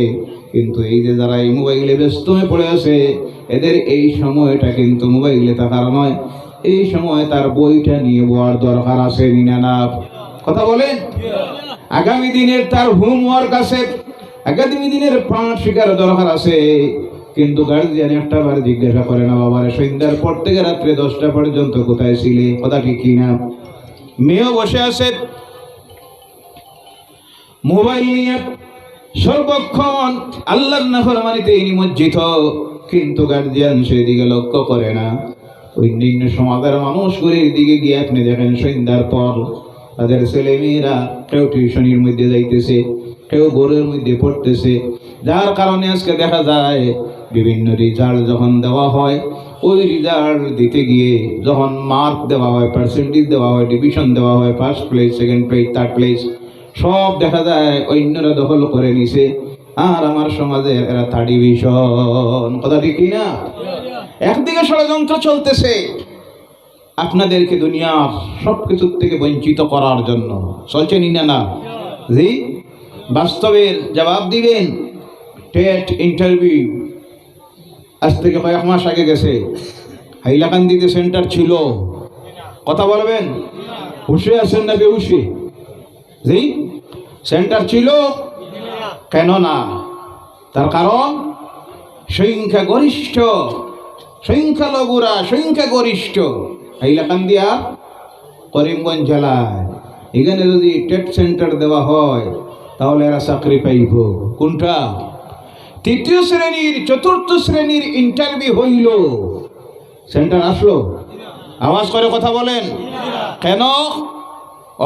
কিন্তু এই যে যারা এই মোবাইলে ব্যস্ত হয়ে পড়ে আছে, এদের এই সময়টা কিন্তু মোবাইলে থাকার নয়, এই সময় তার বইটা নিয়ে বলার দরকার আছে না? কথা বলেন। আগামী দিনের তার হোমওয়ার্ক আছে, আগামী দিনের পাঠ শিকার দরকার আছে। কিন্তু গার্জিয়ান একটা বার জিজ্ঞাসা করে না, বাবারে সন্ধ্যার পর থেকে রাত্রে 10টা পর্যন্ত কোথায় ছিলে? কথা ঠিক কিনা? মেয়েও বসে আছে মোবাইল নিয়ে সর্বক্ষণ আল্লাহর নাফরমানিতে নিমজ্জিত, কিন্তু গার্জিয়ান সেদিকে লক্ষ্য করে না। অন্যান্য সমাজের মানুষগুলির দিকে গিয়ে আপনি দেখেন, সন্ধ্যার পর তাদের ছেলে মেয়েরা কেউ টিউশনির মধ্যে যাইতেছে, কেউ বোর্ডের মধ্যে পড়তেছে, যার কারণে আজকে দেখা যায় বিভিন্ন রেজাল্ট যখন দেওয়া হয়, ওই রেজাল্ট দিতে গিয়ে যখন মার্ক দেওয়া হয়, পার্সেন্টেজ দেওয়া হয়, ডিভিশন দেওয়া হয়, first place, second place, third place, সব দেখা যায় অন্যরা দখল করে নিছে, আর আমার সমাজের এরা থার্ড ডিভিশন। কথা ঠিক কিনা? একদিকে ষড়যন্ত্র চলতেছে আপনাদেরকে দুনিয়ার সবকিছুর থেকে বঞ্চিত করার জন্য, চলছে না? জি, বাস্তবের জবাব দিবেন। টেট ইন্টারভিউ আজ থেকে কয়েক মাস আগে গেছে, হাইলাকান্দিতে সেন্টার ছিল, কথা বলবেন। হুশে আছেন না বেহুশে? জি, সেন্টার ছিল কেন না? তার কারণ সংখ্যালঘুরা সংখ্যাগরিষ্ঠ হাইলাকান্দি আর করিমগঞ্জ জেলায়। এখানে যদি টেট সেন্টার দেওয়া হয় তাহলে এরা চাকরি পাইব। কোনটা? 3য় শ্রেণীর 4র্থ শ্রেণীর ইন্টারভিউ হইল, সেন্টার আসলো? আওয়াজ করে কথা বলেন। কেন?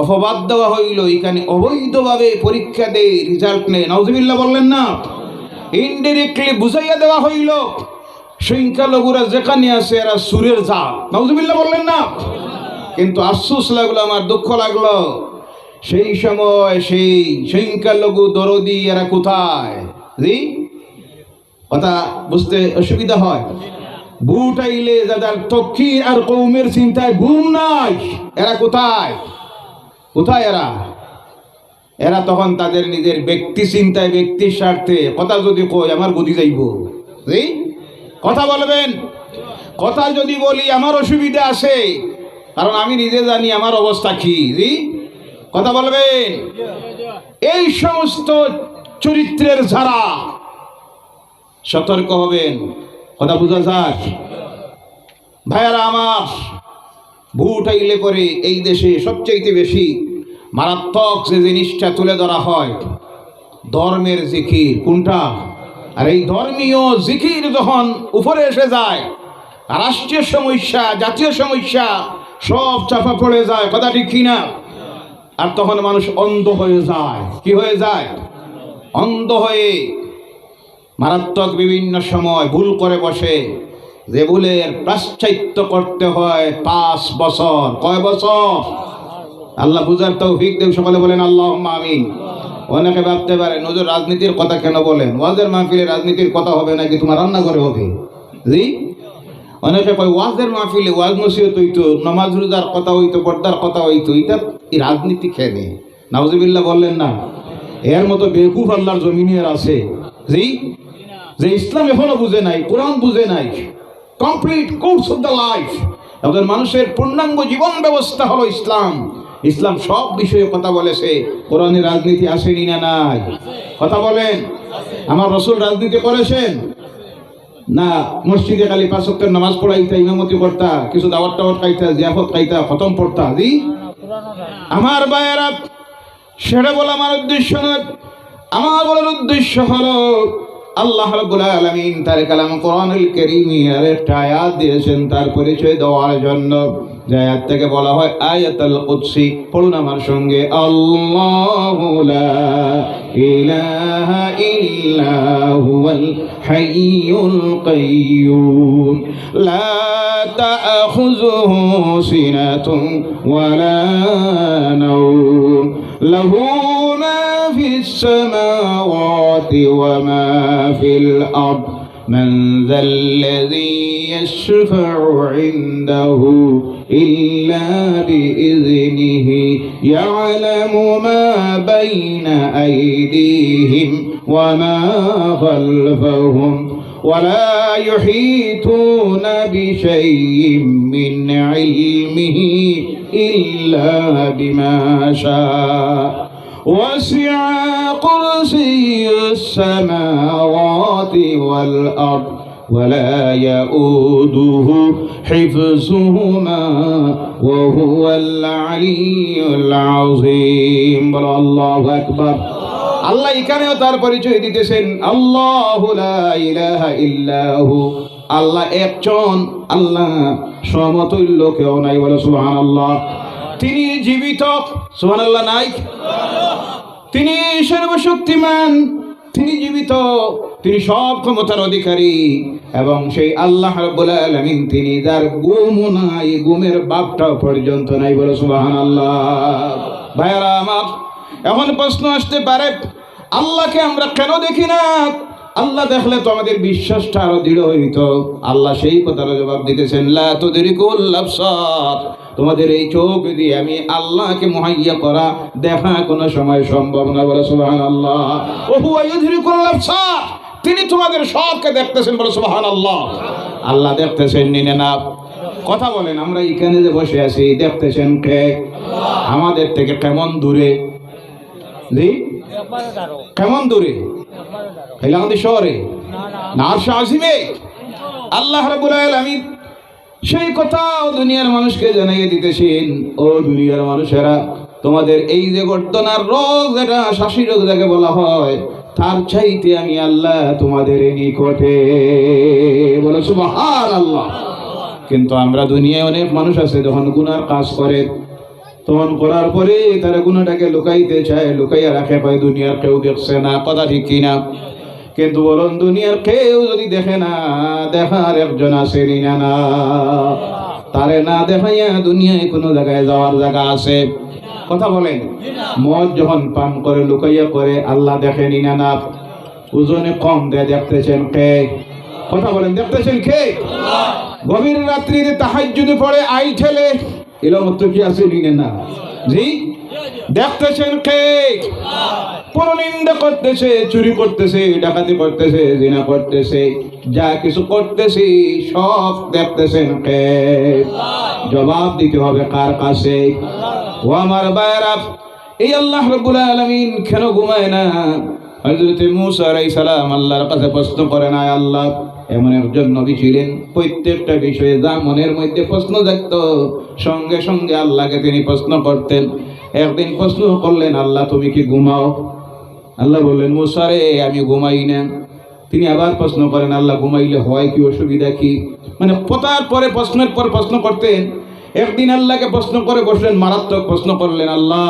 অপবাদ দেওয়া হইল, এখানে অবৈধভাবে পরীক্ষা দেয়, রেজাল্ট নেই। নাউজুবিল্লাহ বললেন না? ইনডিরেক্টলি বুঝাইয়া দেওয়া হইল সংখ্যালঘুরা যেখানে আছে এরা সুরের জাত। নাউজুবিল্লাহ বললেন না? কিন্তু আফসোস লাগলো, আমার দুঃখ লাগলো, সেই সময় সেই সংখ্যালঘু দরদি এরা কোথায়? জি, কথা বুঝতে অসুবিধা হয়। বুট আইলে যাদের তকির আর কৌমের চিন্তায় ঘুম নাই, এরা কোথায়? এরা তখন তাদের নিজের ব্যক্তি চিন্তায়, ব্যক্তির স্বার্থে কথা যদি কই আমার গদি যাইব। জি, কথা বলবেন। কথা যদি বলি আমার অসুবিধা আছে, কারণ আমি নিজে জানি আমার অবস্থা কি। জি, কথা বলবেন। এই সমস্ত চরিত্রের যারা, সতর্ক হবেন। কথা বোঝা যায়? ভাইয়ারা আমার, ভোট আইলে পরে এই দেশে সবচাইতে বেশি মারাত্মক যে জিনিসটা তুলে ধরা হয়, ধর্মের জিকির। কোনটা? আর এই ধর্মীয় জিকির যখন উপরে এসে যায়, রাষ্ট্রীয় সমস্যা, জাতীয় সমস্যা সব চাপা পড়ে যায়। কথা ঠিক কিনা? আর তখন মানুষ অন্ধ হয়ে যায়। কি হয়ে যায়? অন্ধ হয়ে মারাত্মক বিভিন্ন সময় ভুল করে বসে, যে ভুলের প্রায়শ্চিত্ত করতে হয় 5 বছর। কয় বছর? আল্লাহ বুঝার তৌফিক দেন, সকলে বলেন আল্লাহুম্মা আমিন। অনেকে ভাবতে পারে নজর রাজনীতির কথা কেন বলেন? ওয়াজের মাহফিলে রাজনীতির কথা হবে নাকি তোমার রান্নাঘরে হবে? জি, অনেকে কয় ওয়াজের মাহফিলে ওয়াজ নসিহত হইতো, নামাজ রোজার কথা হইতো, পর্দার কথা হইতো, এটা এই রাজনীতি খেলে নাউজুবিল্লাহ বললেন না? এর মতো বেকুফ আল্লাহর জমিনে আর আছে জি, যে ইসলাম এখনো বুঝে নাই, কোরআন বুঝে নাই, complete course of the life. এখন মানুষের পূর্ণাঙ্গ জীবন ব্যবস্থা হলো ইসলাম। ইসলাম সব বিষয়ে কথা বলেছে। কোরআনে রাজনীতি আসেনি না নাই? কথা বলেন। আমার রাসূল রাজনীতি করেছেন না? মসজিদে খালি 5 ওয়াক্তের নামাজ পড়াইতা, ইমামতি করতা, কিছু দাওয়াত টাওয়াত খাইতা, জিয়াফত খাইতা, খতম পড়তা জি। আমার ভাইয়েরা, সেটা বলা আমার উদ্দেশ্য নয়। আমার বলার উদ্দেশ্য হলো আল্লাহ রাব্বুল আলামিন তার কালাম কোরআনুল কারীমে আর একটা আয়াত দিয়েছেন তার পরিচয় দেওয়ার জন্য। যে আয়াত থেকে বলা হয় আয়াতুল কুদসি। পড়ুন আমার সঙ্গে, আল্লাহু লা ইলাহা ইল্লা হুয়াল হাইয়ুল কাইয়্যুম লা তা'খুযুহু সিনাতুন ওয়ালা নাওম লাহু মা ফিস সামাওয়াতি ওয়া মা ফিল আরদ من ذا الذي يشفع عنده إلا بإذنه يعلم ما بين أيديهم وما خلفهم ولا يحيطون بشيء من علمه إلا بما شاء وسع كرسي السماوات والأرض ولا يؤوده حفظهما وهو العلي العظيم الله أكبر আল্লাহ এখানেও তার পরিচয় দিতেছেন আল্লাহু লা ইলাহা ইল্লাহু। আল্লাহ একজন, আল্লাহ সমতুল্য কেউ নাই, বলে সুবহানাল্লাহ। তিনি জীবিত, সুবহানাল্লাহ নাই? তিনি সর্বশক্তিমান, তিনি জীবিত, তিনি সব ক্ষমতার অধিকারী। এবং সেই আল্লাহ রাব্বুল আলামিন তিনি যার গুম নাই, গুমের বাপটাও পর্যন্ত নাই, বলে সুবহানাল্লাহ। ভাইরা আমার, এখন প্রশ্ন আসতে পারে আল্লাহকে আমরা কেন দেখি না? আল্লাহ দেখলে তো আমাদের বিশ্বাসটা আরো দৃঢ় হইত। আল্লাহ সেই কথার জবাব দিতেছেন লা তুদরিকুল আবসার। তোমাদের এই চোখ দিয়ে আমি আল্লাহকে মুহাইয়া করা, দেখা কোনো সময় সম্ভব না, বলে সুবহানাল্লাহ। ওয়া হুয়া ইউদরিকুল আবসার, তিনি তোমাদের সবকে দেখতেছেন, বলে সুবহানাল্লাহ। আল্লাহ দেখতেছেন নিনে না? কথা বলেন, আমরা এখানে যে বসে আছি দেখতেছেন কে? আমাদের থেকে কেমন দূরে? জি, কেমন দূরে? আমাদের শহরে না আরশ আজিমে? আল্লাহ রাব্বুল আলামিন সেই কথা দুনিয়ার মানুষকে জানিয়ে দিতেছেন, ও দুনিয়ার মানুষেরা, তোমাদের এই যে গর্দনার রোগ, যেটা শাসি রোগ যাকে বলা হয়, তার চাইতে আমি আল্লাহ তোমাদের নিকটে, বলে সুবহানাল্লাহ। কিন্তু আমরা দুনিয়ায় অনেক মানুষ আছে যখন গুনার কাজ করে, তখন করার পরে তারা গুনাহটাকে লুকাইতে চায়, লুকাইয়া রাখে, পায় দুনিয়ার কেউ দেখছে না। কথা ঠিক কিনা? কিন্তু বলুন, দুনিয়ার কেউ যদি দেখে না, দেখার একজন আছে না? তারে না দেখাইয়া দুনিয়ায় কোনো জায়গায় যাওয়ার জায়গা আছে? কথা বলেন। মদ যখন পান করে লুকাইয়া করে, আল্লাহ দেখেনি না? ওজনে কম দেয়, দেখতেছেন কে? কথা বলেন, দেখতেছেন কে? গভীর রাত্রিতে তাহাজ্জুদে পড়ে আই ঠেলে, এলাম তো কি আছে না? জি, দেখতেছেন কে? পরনিন্দা করতেছে, চুরি করতেছে, ডাকাতি করতেছে, জিনা করতেছে, যা কিছু করতেছে সব দেখতেছেন কে? জবাব দিতে হবে কার কাছে? ও আমার ভাইরা, এই আল্লাহ রাব্বুল আলামিন কেন ঘুমায় না? হযরত মূসা আলাইহিস সালাম আল্লাহর কাছে প্রশ্ন করেন, আয় আল্লাহ, এমন একজন নবী ছিলেন, প্রত্যেকটা বিষয়ে যা মনের মধ্যে প্রশ্ন জাগতো সঙ্গে সঙ্গে আল্লাহকে তিনি প্রশ্ন করতেন। একদিন প্রশ্ন করলেন, আল্লাহ তুমি কি ঘুমাও? আল্লাহ বললেন, মূসা রে, আমি ঘুমাই না। তিনি আবার প্রশ্ন করেন, আল্লাহ ঘুমাইলে হয় কি, অসুবিধা কি? মানে পতার পরে প্রশ্নের পর প্রশ্ন করতেন। একদিন আল্লাহকে প্রশ্ন করে বসলেন, মারাত্মক প্রশ্ন করলেন, আল্লাহ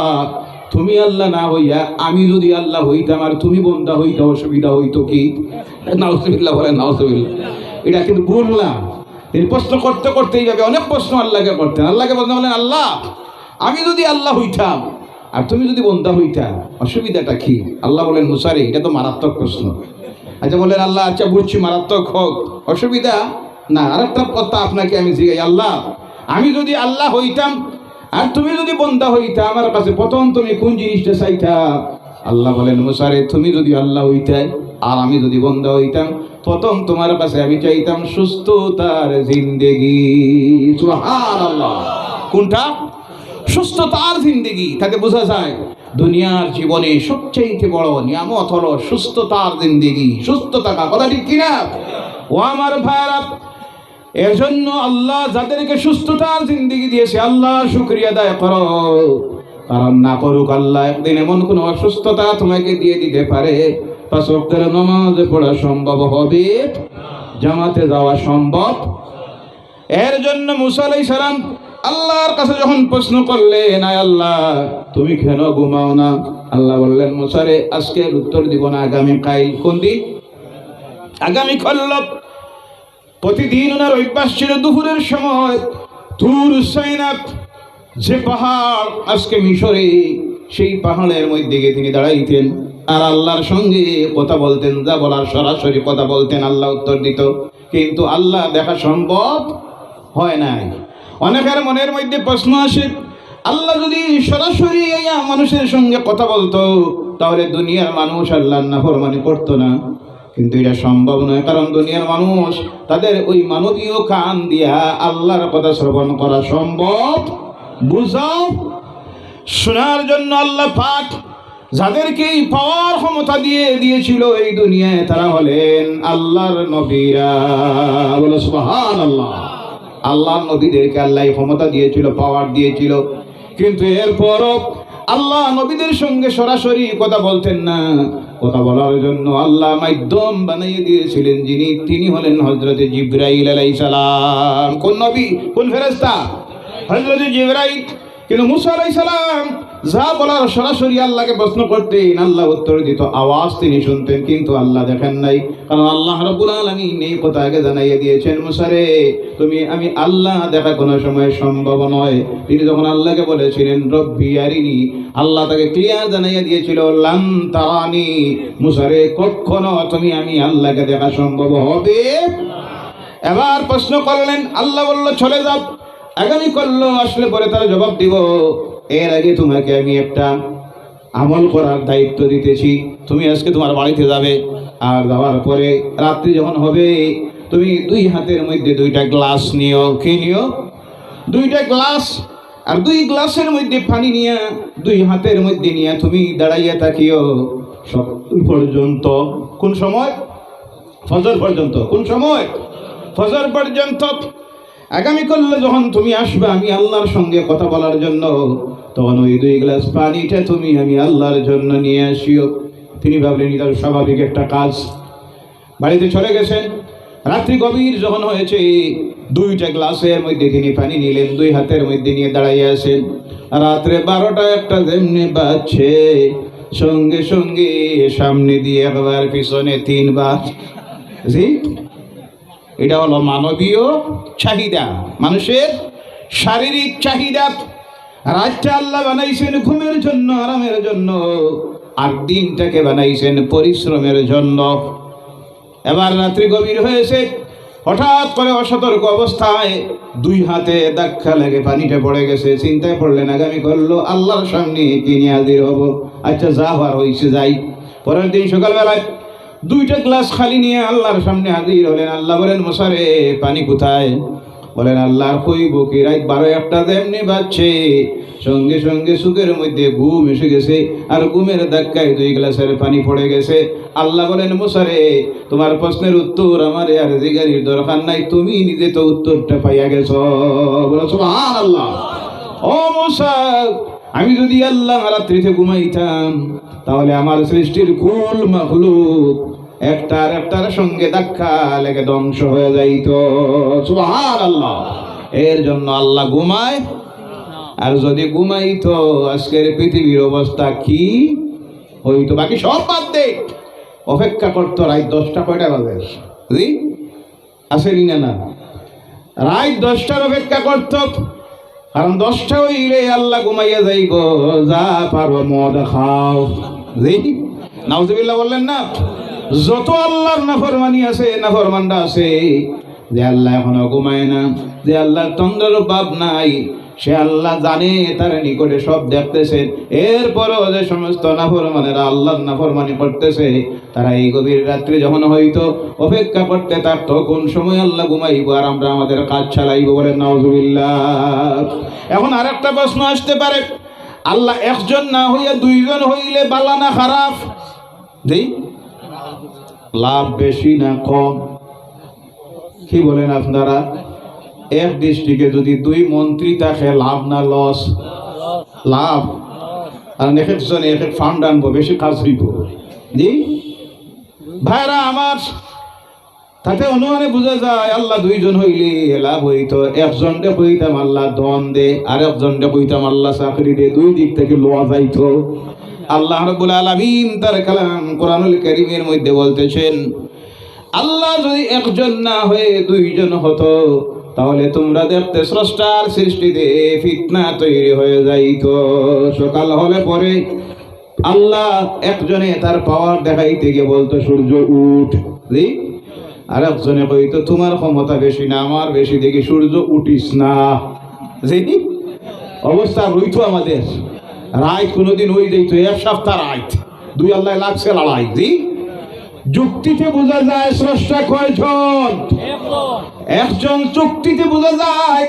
তুমি আল্লাহ না হইয়া আমি যদি আল্লাহ হইতাম আর তুমি বন্দা হইতা, অসুবিধা হইতো কি? নাউজুবিল্লাহ বলেন, নাউজুবিল্লাহ। এটা কিন্তু ভুল না। তিনি প্রশ্ন করতে করতে এইভাবে অনেক প্রশ্ন আল্লাহকে করতেন। আল্লাহকে বলতেন, বলেন আল্লাহ আমি যদি আল্লাহ হইতাম আর তুমি যদি বন্ধা হইতা, অসুবিধাটা কি? আল্লাহ বলেন মুসারে, এটা তো মারাত্মক প্রশ্ন। আচ্ছা বলেন আল্লাহ, আচ্ছা বুঝছি মারাত্মক হোক, অসুবিধা না। আরেকটা কথা আপনাকে আমি জিজ্ঞাসি, আল্লাহ আমি যদি আল্লাহ হইতাম আর তুমি যদি বন্ধা হইতা, আমার কাছে প্রথম তুমি কোন জিনিসটা চাইতা? আল্লাহ বলেন মুসারে, তুমি যদি আল্লাহ হইতাই আর আমি যদি বন্ধা হইতাম, প্রথম তোমার কাছে আমি চাইতাম সুস্থতার জিন্দেগি। সুবহানাল্লাহ। কোনটা? সুস্থতার জিন্দেগি। তাতে বোঝা যায় দুনিয়ার জীবনে সবচেয়ে বড় নিয়ামত হলো সুস্থতার জিন্দেগি, সুস্থ থাকা। কথা ঠিক কিনা? ও আমার ভাইরা, এর জন্য আল্লাহ যাদেরকে সুস্থতার জিন্দেগি দিয়েছে, আল্লাহ শুকরিয়া আদায় করো। কারণ না করুক আল্লাহ, একদিন এমন কোন অসুস্থতা তোমাকে দিয়ে দিতে পারে, 5 ওয়াক্তের নামাজ পড়া সম্ভব হবে, জামাতে যাওয়া সম্ভব। এর জন্য মুসা আলাইহিস সালাম আল্লাহর কাছে যখন প্রশ্ন করলেন, আয় আল্লাহ তুমি কেন ঘুমাও না? আল্লাহ বললেন মুসারে, আজকের উত্তর দিব না, আগামী কাল। কোন দিন? আগামী কাল। প্রতিদিন ওনার অভ্যাস ছিল দুপুরের সময় তুর সাইনা, যে পাহাড় আজকে মিশরে, সেই পাহাড়ের মধ্যে গিয়ে তিনি দাঁড়াইতেন আর আল্লাহর সঙ্গে কথা বলতেন। যা বলার সরাসরি কথা বলতেন, আল্লাহ উত্তর দিত। কিন্তু আল্লাহ দেখা সম্ভব হয় নাই। অনেকের মনের মধ্যে প্রশ্ন আসে, আল্লাহ যদি সরাসরি মানুষের সঙ্গে কথা বলতো, তাহলে দুনিয়ার মানুষ আল্লাহর নাফরমানি করতো না। কিন্তু এটা সম্ভব নয়, কারণ দুনিয়ার মানুষ তাদের ওই মানবীয় কান দিয়া আল্লাহর কথা শ্রবণ করা সম্ভব, বুঝাও, শোনার জন্য আল্লাহ পাক যাদেরকে পাওয়ার ক্ষমতা দিয়েছিল এই দুনিয়ায়, তারা হলেন আল্লাহর নবীরা। বলো সুবহানাল্লাহ। আল্লাহর নবীদেরকে আল্লাহ ক্ষমতা দিয়েছিল, পাওয়ার দিয়েছিল। কিন্তু এরপরও আল্লাহ নবীদের সঙ্গে সরাসরি কথা বলতেন না। কথা বলার জন্য আল্লাহ মাধ্যম বানিয়ে দিয়েছিলেন তিনি হলেন হযরতে জিবরাইল আলাইহিস সালাম। কোন নবী? কোন ফেরেশতা? হযরতে জিবরাইল। কিন্তু মুসা আলাইহিস সালাম যা বলার সরাসরি আল্লাহকে প্রশ্ন করতেন, আল্লাহ উত্তর দিত, আওয়াজ তিনি শুনতেন, কিন্তু আল্লাহ দেখেন নাই। কারণ আল্লাহ রাব্বুল আলামিন এই কথা আগে জানাইয়ে দিয়েছেন, মুসারে আমি আল্লাহ দেখা কোনো সময় সম্ভব নয়। তিনি যখন আল্লাহকে বলেছিলেন রব্বি আরিনি, আল্লাহ তাকে ক্লিয়ার জানাইয়ে দিয়েছিল লান তারানি, মুসারে কখনো আমি আল্লাহকে দেখা সম্ভব হবে। এবার প্রশ্ন করলেন, আল্লাহ বলল চলে যাও। আগামী করলো, আসলে পরে তার জবাব দিব। এর আগে তোমাকে আমি একটা আমল করার দায়িত্ব দিতেছি। তুমি আজকে তোমার বাড়িতে যাবে, আর যাওয়ার পরে রাত্রি যখন হবে, তুমি 2 হাতের মধ্যে 2টা গ্লাস নিও। কি নিও? 2টা গ্লাস। আর 2 গ্লাসের মধ্যে পানি নিয়ে 2 হাতের মধ্যে নিয়ে তুমি দাঁড়াইয়া থাকিও সব পর্যন্ত। কোন সময়? ফজর পর্যন্ত। কোন সময়? ফজর পর্যন্ত। আগামী করলে যখন তুমি আসবে আমি আল্লাহর সঙ্গে কথা বলার জন্য, তখন ওই 2 গ্লাস পানিটা আমি আল্লাহর জন্য নিয়ে আসিও। তিনি ভাবলেন এটা স্বাভাবিক একটা কাজ। বাড়িতে চলে গেছেন। রাত্রি গভীর যখন হয়েছে, 2টা গ্লাসের মধ্যে তিনি পানি নিলেন, 2 হাতের মধ্যে নিয়ে দাঁড়াইয়া আছেন। রাত্রে 12টা 1টা যেমনি বাজছে, সঙ্গে সঙ্গে সামনে দিয়ে একবার, পিছনে 3 বার। জি, এটা হলো মানবীয় চাহিদা, মানুষের শারীরিক চাহিদা। রাতটা আল্লাহ বানাইছেন ঘুমের জন্য, আরামের জন্য, আর দিনটাকে বানাইছেন পরিশ্রমের জন্য। এবার রাত্রি গভীর হয়েছে, হঠাৎ করে অসতর্ক অবস্থায় 2 হাতে ধাক্কা লেগে পানিটা পড়ে গেছে। চিন্তায় পড়লেন, আগামী করলো আল্লাহর সামনে কি নিয়ে হাজির হব। আচ্ছা যা হওয়ার হয়েছে যাই। পরের দিন সকালবেলায় 2টা গ্লাস খালি নিয়ে আল্লাহর সামনে হাজির হলেন। আল্লাহ বলেন মুসারে পানি কোথায়? বলেন আল্লাহর কইব কি, রাত 12-1টা যেমনি বাজছে, সঙ্গে সঙ্গে সুখের মধ্যে ঘুম এসে গেছে, আর ঘুমের ধাক্কায় 2 গ্লাসের পানি পড়ে গেছে। আল্লাহ বলেন মুসারে তোমার প্রশ্নের উত্তর আমার আর জিজ্ঞাসার দরকার নাই, তুমি নিজে তো উত্তরটা পাইয়া গেছো। বলো সুবহানাল্লাহ। ও মুসা, আমি যদি আল্লাহ রাত্রিতে ঘুমাইতাম, তাহলে আমার সৃষ্টির কুল মাখলুক একটার সঙ্গে ধাক্কা লেগে ধ্বংস হয়ে যাইত। সুবহানাল্লাহ। এর জন্য আল্লাহ ঘুমায়। আর যদি ঘুমাইতো, আজকের পৃথিবীর অবস্থা কি হইতো? বাকি সব বাদ দে, অপেক্ষা করতো রাত 10টা। কয়টা বাজে? আসেনি না? রাত 10টার অপেক্ষা করতো। কারণ 10টা হইলে আল্লাহ ঘুমাইয়া যাইব, যা পারো মদ খাও। নাউজুবিল্লাহ বললেন না? যত আল্লাহর নাফরমানি আছে, নাফরমানরা আছে, যে আল্লাহ এখনো ঘুমায় না, যে আল্লাহর তন্দ্রের বাপ নাই, সে আল্লাহ জানে, তার নিকটে সব দেখতেছেন। এরপরও যে সমস্ত নাফরমানেরা আল্লাহর নাফরমানি করতেছে, তারা এই গভীর রাত্রে যখন হয়তো অপেক্ষা করতে থাকতো কোন সময় আল্লাহ ঘুমাইব আর আমরা আমাদের কাজ চালাইব। বলেন নাউজুবিল্লাহ। এখন আরেকটা প্রশ্ন আসতে পারে, আল্লাহ একজন না হইয়া দুইজন হইলে বালা না খারাপ? দেই লাভ বেশি না কম? কি বলেন আপনারা? এক ডিস্ট্রিক্টে যদি 2 মন্ত্রী থাকে, লাভ না লস? লাভ। আর এক একজন এক এক ফান্ড আনবো, বেশি কাজ হইব। জি ভাইরা আমার, তাতে অনুমানে বোঝা যায় আল্লাহ 2জন হইলে লাভ হইতো। একজনকে কইতাম আল্লাহ ধন দে, আর একজনকে কইতাম আল্লাহ চাকরি দে, 2 দিক থেকে লোয়া যাইতো। আল্লাহ রাব্বুল আলামিন তার কালাম কোরআনুল কারীমের মধ্যে বলতেছেন, আল্লাহ যদি একজন না হয়ে 2জন হতো, তাহলে তোমরা দেখতে স্রষ্টার সৃষ্টিতে ফিতনা তৈরি হয়ে যাইতো। সকাল হলে পরে আল্লাহ একজনে তার পাওয়ার দেখাইতে গিয়ে বলতো সূর্য উঠ, আর একজনে কইতো তোমার ক্ষমতা বেশি না আমার বেশি, দেখি সূর্য উঠিস না। অবস্থা রইতো আমাদের। রায় কোনোদিন হয়ে যাইত 1 সপ্তাহ রায়, 2 আল্লাহ লাগছে লড়াই। যুক্তিতে বোঝা যায় স্রষ্টা কয়জন? একজন। যুক্তিতে বোঝা যায়।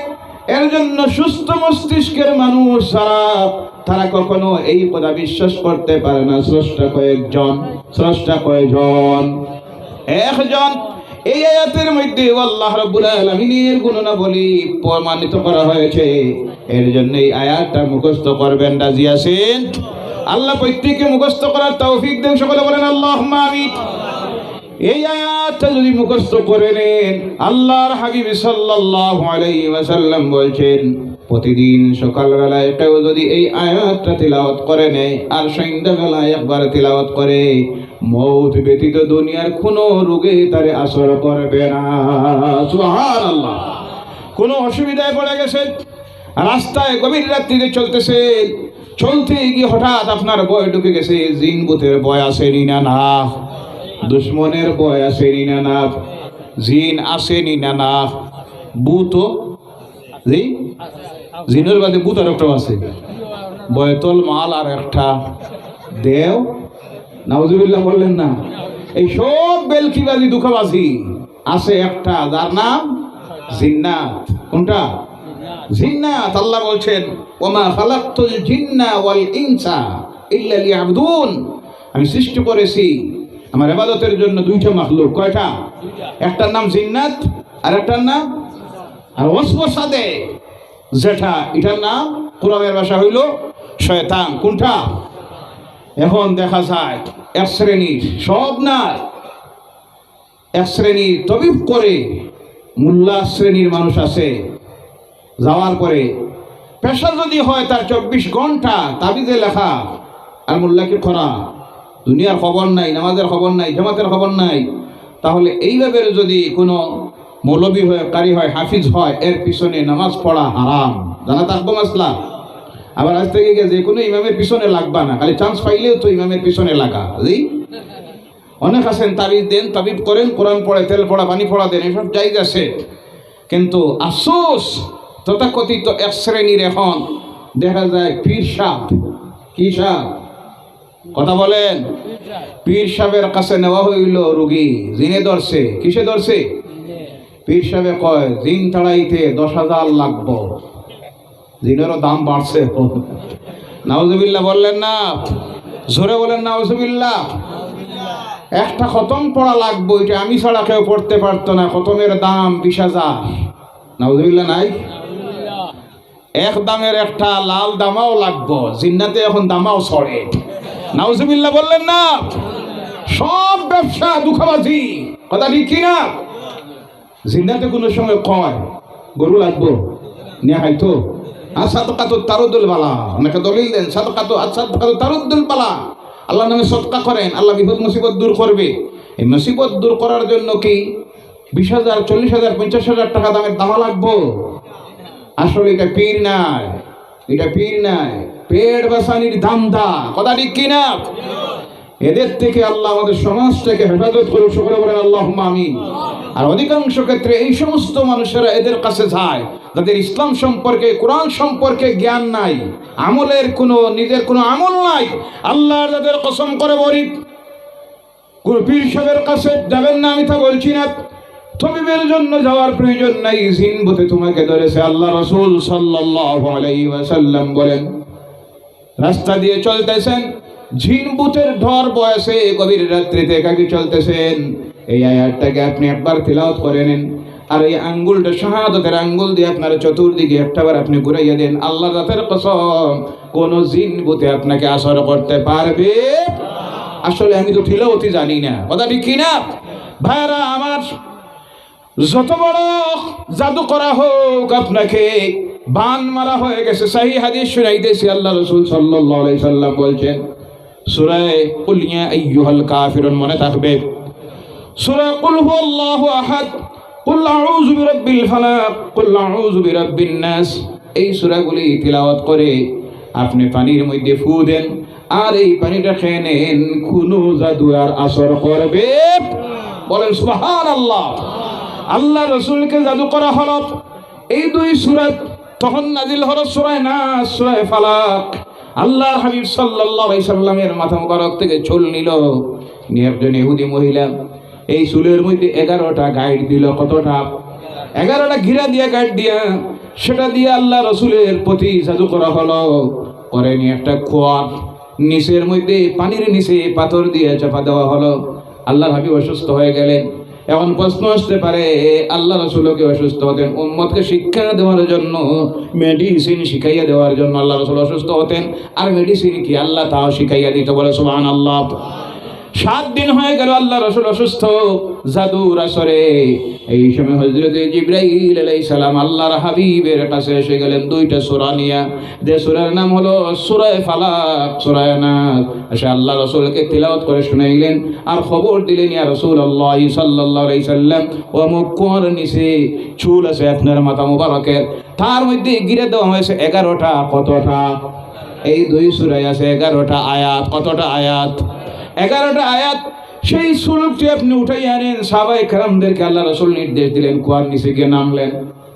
এর জন্য সুস্থ মস্তিষ্কের মানুষ তারা কখনো এই কথা বিশ্বাস করতে পারে না স্রষ্টা কয়েকজন। স্রষ্টা কয়জন? একজন। এই আয়াতের মধ্যে আল্লাহ রাব্বুল আলামিনের গুণাবলী প্রমাণিত করা হয়েছে। এর জন্য এই আয়াতটা মুখস্থ করবেন। রাজি আছেন? আল্লাহ প্রত্যেককে মুখস্থ করার তৌফিক দেন। সকলে বলেন আল্লাহুম্মা আমিন। এই আয়াতটা যদি মুখস্থ করে নেন, আল্লাহর হাবিব সাল্লাল্লাহু আলাইহি ওয়াসাল্লাম বলছেন, প্রতিদিন সকালবেলায় কেউ যদি এই আয়াতটা তিলাওয়াত করে নেয় আর সন্ধ্যাবেলায় একবার তিলাওয়াত করে, মওত ব্যতীত দুনিয়ার কোনো রোগে তারে আসর করবে না। সুবহানাল্লাহ। কোনো অসুবিধায় পড়ে গেছে, রাস্তায় গভীর রাত্রিতে চলতেছে, চলতে গিয়ে হঠাৎ আপনার ভয় ঢুকে গেছে। জিন ভূতের ভয় আসেনি না? না। দুশ্মনের ভয় আসেনি না? না। জিন আসেনি না? না। ভূত, জিনের বাদে ভূত আর একটা আছে, বয়তল মাল আর একটা দেও। নাউজুবিল্লাহ বললেন না? এই সব বেলকিবাজি দুঃখবাজি আছে একটা, যার নাম জিন্নাত। কোনটা? জিন্নাত। আল্লাহ বলছেন, ওমা খালাকতুল জিন্না ওয়াল ইনসা ইল্লা লিয়াবুদুন। আমি সৃষ্টি করেছি আমার ইবাদতের জন্য 2টা মাখলুক। কয়টা? একটার নাম জিন্নাত আর একটার নাম আর ওয়াসওয়াসাদে, যেটা এটার নাম কোরআনের ভাষা হইল শয়তান। কোনটা? এখন দেখা যায় এক শ্রেণীর, সব না, এক শ্রেণীর তবিব করে মোল্লা শ্রেণীর মানুষ আছে, যাওয়ার পরে পেশা যদি হয় তার 24 ঘন্টা তাবিজে লেখা, আর মোল্লাকে করা, দুনিয়ার খবর নাই, নামাজের খবর নাই, জামাতের খবর নাই। তাহলে এইভাবে যদি কোনো মৌলবী হয়, কারি হয়, হাফিজ হয়, এর পিছনে নামাজ পড়া হারাম। জানা থাকবো মাসলা। আবার আজ থেকে যে কোনো ইমামের পিছনে লাগবা না, খালি চান্স পাইলেও তো ইমামের পিছনে লাগা। অনেক আছেন তাবিজ দেন, তাবিব করেন, কোরআন পড়ে, তেল পড়া, পানি পড়া দেন, এসব জায়গা আছে। কিন্তু আফসোস, তথাকথিত এক শ্রেণীর এখন দেখা যায় পীর সাহেব। কি সাহেব? কথা বলেন। পীর সাহেবের কাছে নেওয়া হইল রুগী, জিনে ধরছে। কিসে ধরছে? পীর সাহেবে কয় জিন তাড়াইতে 10,000 লাগবো। জিনেরও দাম বাড়ছে। নাউজুবিল্লাহ বললেন না? জোরে বলেন নাউজুবিল্লাহ। একটা খতম পড়া লাগবো, এটা আমি ছাড়া কেউ পড়তে পারতো না। খতমের দাম 20,000। নাউজুবিল্লাহ নাই? এক দামের একটা লাল দামাও লাগবো। জিন্নাতে এখন দামাও ছড়ে। নাউজুবিল্লাহ বললেন না? সব ব্যবসা দুঃখবাজি। কথা ঠিক কিনা? জিন্নাতে কোনো সময় কয় গরু লাগবো, নিয়ে খাইতো। আর সাদকাতু তারুদুল বালা, অনেকে দলিল দেন সাদকাতু তারুদুল বালা। আল্লাহর নামে সদকা করেন, আল্লাহ বিপদ মুসিবত দূর করবে। এই মুসিবত দূর করার জন্য কি 20,000, 40,000, 50,000 টাকা দামের দামা লাগবো? আসলে এটা পীর নাই, এটা পীর নাই, পেট বাসানির ধান্দা। কথা ঠিক কিনা? এদের থেকে আল্লাহ আমাদের সমাজটাকে হেফাজত করে, সকলে বলেন আল্লাহুম্মা আমিন। আর অধিকাংশ ক্ষেত্রে এই সমস্ত মানুষেরা এদের কাছে যায় যাদের ইসলাম সম্পর্কে, কোরআন সম্পর্কে জ্ঞান নাই, আমলের কোনো, নিজের কোনো আমল নাই। আল্লাহর যাদের কসম করে বলি, কোন পীর সাহেবের কাছে যাবেন না, আমি তা বলছি না। তবিবের জন্য যাওয়ার প্রয়োজন নাই। জিন ভূতে তোমাকে ধরেছে, আল্লাহ রাসূল সাল্লাল্লাহু আলাইহি ওয়াসাল্লাম বলেন, রাস্তা দিয়ে চলতেছেন, জিন ভূতের ঢর বয়সে গভীর রাত্রিতে একাকী চলতেছেন, এই আয়াতটাকে আপনি একবার তিলাওয়াত করে নেন, আর এই আঙ্গুলটা শাহাদাতের আঙ্গুল দিয়ে আপনার চতুর্দিকে একটাবার আপনি ঘুরাইয়া দেন। আল্লাহ রাতের কসম, কোন জিন ভূতে আপনাকে আসর করতে পারবে। আসলে আমি তো তিলাওয়াতই জানি না। কথা ঠিক কিনা ভাইরা আমার? যত বড় জাদু করা হোক, আপনাকে বান মারা হয়ে গেছে। সহিহ হাদিস শুনাইতেছি, আল্লাহ রাসূল সাল্লাল্লাহু আলাইহি সাল্লাম বলছেন, সূরা কুল ইয়া আইয়ুহাল কাফিরুন মনে থাকবে, সূরা কুল হুয়াল্লাহু আহাদ, কুল আউযু বিরাব্বিল ফালাক, কুল আউযু বিরাব্বিন নাস, এই সূরাগুলি তিলাওয়াত করে আপনি পানির মধ্যে ফু দেন, আর এই পানিটা খেয়ে নেন, কোনো জাদু আর আসর করবে। বলেন সুবহানাল্লাহ। আল্লাহ রাসূলকে জাদু করা হলো, এই দুই সূরা তখন নাজিল হলো, সূরা নাস, সূরা ফালাক। আল্লাহর হাবিব সাল্লাল্লাহু আলাইহি সাল্লামের মাথা মুবারক থেকে চুল নিল, নিয়ে একজন ইহুদি মহিলা এই চুলের মধ্যে 11টা গাইড দিল। কতটা? 11টা ঘিরা দিয়ে গাইড দিয়া, সেটা দিয়ে আল্লাহ রাসূলের প্রতি জাদু করা হলো। পরে নিয়ে একটা খোয়ার নিচের মধ্যে, পানির নিচে পাথর দিয়ে চাপা দেওয়া হলো। আল্লাহর হাবিব অসুস্থ হয়ে গেলেন। এখন প্রশ্ন আসতে পারে, আল্লাহ রাসূলকে অসুস্থ হতেন, উম্মতকে শিক্ষা দেওয়ার জন্য, মেডিসিন শিখাইয়া দেওয়ার জন্য আল্লাহ রাসূল অসুস্থ হতেন, আর মেডিসিন কি আল্লাহ তাও শিখাইয়া দিত। বলে সুবহানাল্লাহ। 7 দিন হয়ে গেল আল্লাহ রাসূল অসুস্থ, জাদুর আসরে। এই সময় হযরত জিবরাইল আলাইহিস সালাম আল্লাহর হাবিবের কাছে এসে গেলেন 2টা সূরা নিয়ে, যে সূরার নাম হলো সূরা ফালাক, সূরা নাস। এসে আল্লাহ রাসূলকে তিলাওয়াত করে শুনাইলেন, আর খবর দিলেন, ইয়া রাসূলুল্লাহ সাল্লাল্লাহু আলাইহি সাল্লাম, ও মুকুর নিচে চুল আছে আপনার মাথা মুবারকের, তার মধ্যে গিরে দেওয়া হয়েছে 11টা। কতটা? এই 2 সূরায় আছে 11টা আয়াত। কতটা আয়াত? 11টা আয়াত। সেই সুলুকটি আপনি উঠাই আনেন। সাহাবায়ে কেরামদেরকে আল্লাহ রাসূল নির্দেশ দিলেন, কুয়ার নিচে গিয়ে নামলেন।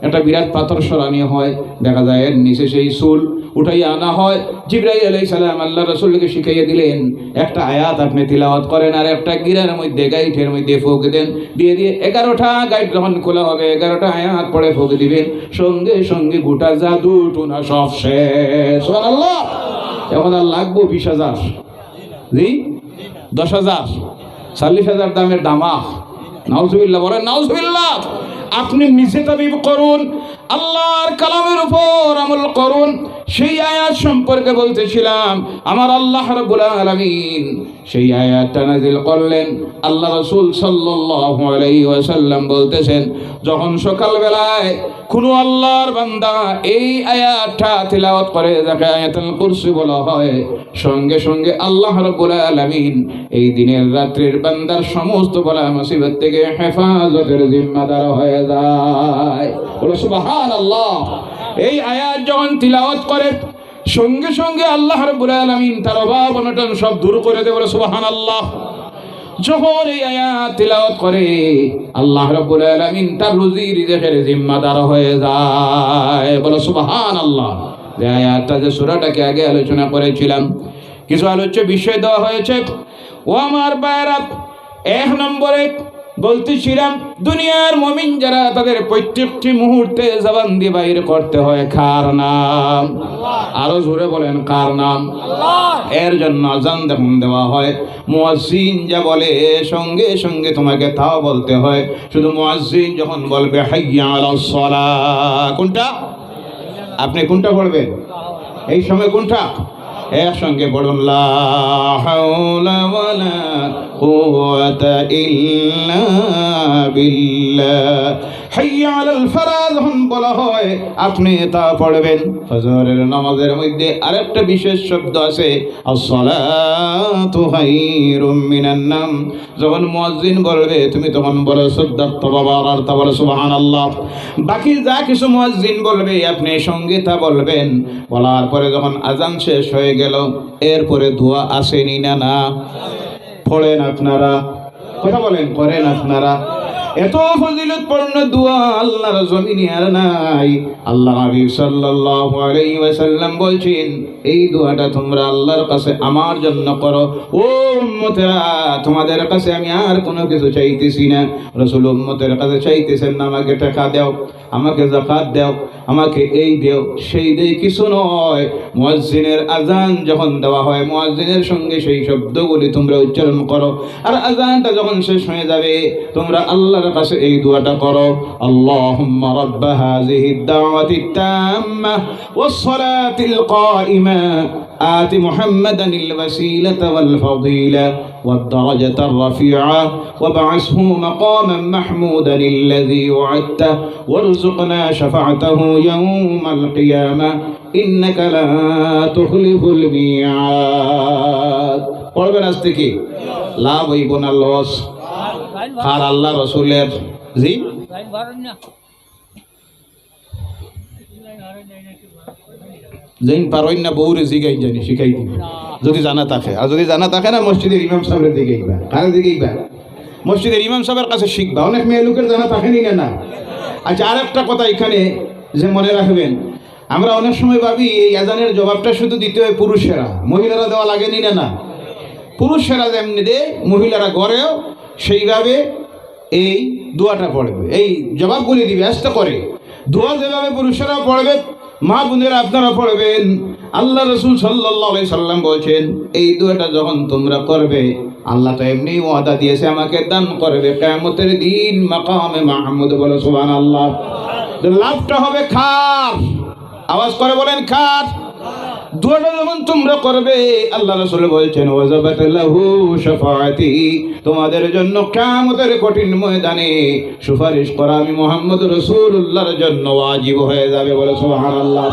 একটা বিরাট পাথর সরানি হয়, দেখা যায় এর নিচে সেই চুল উঠাই আনা হয়। জিবরাইল আলাইহিস সালাম আল্লাহ রাসূলকে শিখাইয়া দিলেন, একটা আয়াত আপনি তিলাওয়াত করেন, আর একটা গিরার মধ্যে, গাইঠের মধ্যে ফুঁক দেন, দিয়ে 11টা গাইট যখন খোলা হবে, 11টা আয়াত পড়ে ফুঁক দিবেন, সঙ্গে সঙ্গে গোটা জাদু টুনা সব শেষ। সুবহানাল্লাহ। এখন আর লাগবো 20,000, জি 10,000, 40,000 দামের দামাক। নাউজুবিল্লাহ। বলেন নাউজুবিল্লাহ। আপনি নিজে তাবিব করুন, আল্লাহর কালামের উপর আমল করুন। সেই আয়াত সম্পর্কে বলতেছিলাম, আমার আল্লাহ রাব্বুল আলামিন সেই আয়াতটা নাযিল করলেন। আল্লাহ রাসূল সাল্লাল্লাহু আলাইহি ওয়াসাল্লাম বলতেছেন, যখন সকালবেলায় কোনো আল্লাহর বান্দা এই আয়াতটা তিলাওয়াত করে, যাকে আয়াতুল কুরসি বলা হয়, সঙ্গে সঙ্গে আল্লাহ রাব্বুল আলামিন এই দিনের রাত্রির বান্দার সমস্ত বলা মুসিবত থেকে হেফাজতের জিম্মাদার হয়ে যায়। বলো সুবহানাল্লাহ। এই আয়াত যখন তিলাওয়াত করে, সঙ্গে সঙ্গে আল্লাহ রাব্বুল আলামিন তার অভাব অনটন সব দূর করে দেয়। বলো সুবহানাল্লাহ। যখন এই আয়াত তিলাওয়াত করে, আল্লাহ রাব্বুল আলামিন তার রুজি রিজকের জিম্মাদার হয়ে যায়। বলো সুবহানাল্লাহ। যে আয়াতটা, যে সূরাটাকে আগে আলোচনা করেছিলাম, কিছু আলোচ্য বিষয় দেওয়া হয়েছে। ও আমার ভাইরা, 1 নম্বরে বলতেছিলাম, দুনিয়ার মুমিন যারা, তাদের প্রত্যেকটি মুহূর্তে জবান দিয়ে বাইরে করতে হয় কার নাম? আরো জোরে বলেন, কার নাম? এর জন্য আযান যখন দেওয়া হয়, মুয়াজ্জিন যা বলে সঙ্গে সঙ্গে তোমাকে তাও বলতে হয়। শুধু মুয়াজ্জিন যখন বলবে হাইয়া আলাস সালাহ, কোনটা? আপনি কোনটা পড়বেন এই সময়? কোনটা? একসঙ্গে পড়ুন, লা হাওলা ওয়ালা কুওয়াতা ইল্লা বিল্লাহ। হাইয়া আলাল ফালাহ যখন বলা হয় আপনি তা পড়বেন। ফজরের নামাজের মধ্যে আরেকটা বিশেষ শব্দ আছে, আসসালাতু খায়রুম মিনান নাম। যখন মুয়াজ্জিন বলবে তুমি তখন বলো সাদ্দাকতা ওয়া বারারতা, বলো সুবহানাল্লাহ। বাকি যা কিছু মুয়াজ্জিন বলবে আপনি সঙ্গে তা বলবেন। বলার পরে যখন আজান শেষ হয়ে গেল, এরপরে দোয়া আসেনি না? না, পড়েন আপনারা, কথা বলেন, করেন আপনারা? এত ফজিলতপূর্ণ দোয়া আল্লাহর জমিনে আর নাই। আল্লাহ হাবিব সাল্লাল্লাহু আলাইহি ওয়াসাল্লাম বলছেন এই দোয়াটা তোমরা আল্লাহর কাছে আমার জন্য করো। ও উম্মতেরা, তোমাদের কাছে আমি আর কোনো কিছু চাইতেছি না। রাসূল উম্মতের কাছে চাইতেছেন না আমাকে টাকা দাও, আমাকে যাকাত দাও, আমাকে এই দাও সেই দেই, কিছু নয়। মুয়াজ্জিনের আজান যখন দেওয়া হয় মুয়াজ্জিনের সঙ্গে সেই শব্দগুলি তোমরা উচ্চারণ করো। আর আজানটা যখন শেষ হয়ে যাবে তোমরা আল্লাহর কাছে এই দোয়াটা করো, আল্লাহুম্মা রাব্ব হাযিহিদ দাওয়াতিত তাম্মাহ ওয়াস সালাতিল কাইমা আতি মুহাম্মাদানিল ওয়াসিলাতা ওয়াল ফাদিলা ওয়াদ দারাজাতার রাফিআ ওয়াবআসহু মাকামান মাহমুদান আল্লাযী ওয়া'আদতা ওয়ারযুকনা শাফা'তাহু ইয়াওমাল কিয়ামাহ ইন্নাকা লা তুখলিফুল মিআদ। পড়বেন আজ থেকে, লাভ হইব না লস? আর আল্লাহ রসুলের জি যেন পারইন না বউরে জিগাই জানি শিখাই দিবে যদি জানা থাকে। আর যদি জানা থাকে না মসজিদের ইমাম সাহেবের দিকেইবা। কারে দিকেইবা? মসজিদের ইমাম সাহেবের কাছে শিখবা। অনেক মেয়ে লোকের জানা থাকে না। আচ্ছা, আর একটা কথা এখানে যে মনে রাখবেন, আমরা অনেক সময় ভাবি এই আজানের জবাবটা শুধু দিতে হয় পুরুষেরা, মহিলারা দেওয়া লাগেনি না। পুরুষেরা যেমনি দেয় মহিলারা ঘরেও সেইভাবে এই দোয়াটা পড়বে, এই জবাবগুলি দিবে আস্তে করে। দোয়া যেভাবে পুরুষেরা পড়বে মা বোনেরা আপনারা পড়বেন। আল্লাহ রাসূল সাল্লাল্লাহু আলাইহি সাল্লাম বলছেন এই দোয়াটা যখন তোমরা করবে আল্লাহ তো এমনি ওয়াদা দিয়েছে আমাকে দান করবে কিয়ামতের দিন মাকামে মাহমুদ, বলো সুবহানাল্লাহ। লাভটা হবে খার, আওয়াজ করে বলেন খার। দোয়াটা যখন তোমরা করবে আল্লাহ রাসূল বলছেন ওয়াজাবাত লাহু শাফাআতি, তোমাদের জন্য কিয়ামতের কঠিন ময়দানে সুপারিশ করা আমি মুহাম্মদ রাসূলুল্লাহর জন্য ওয়াজিব হয়ে যাবে, বলে সুবহানাল্লাহ।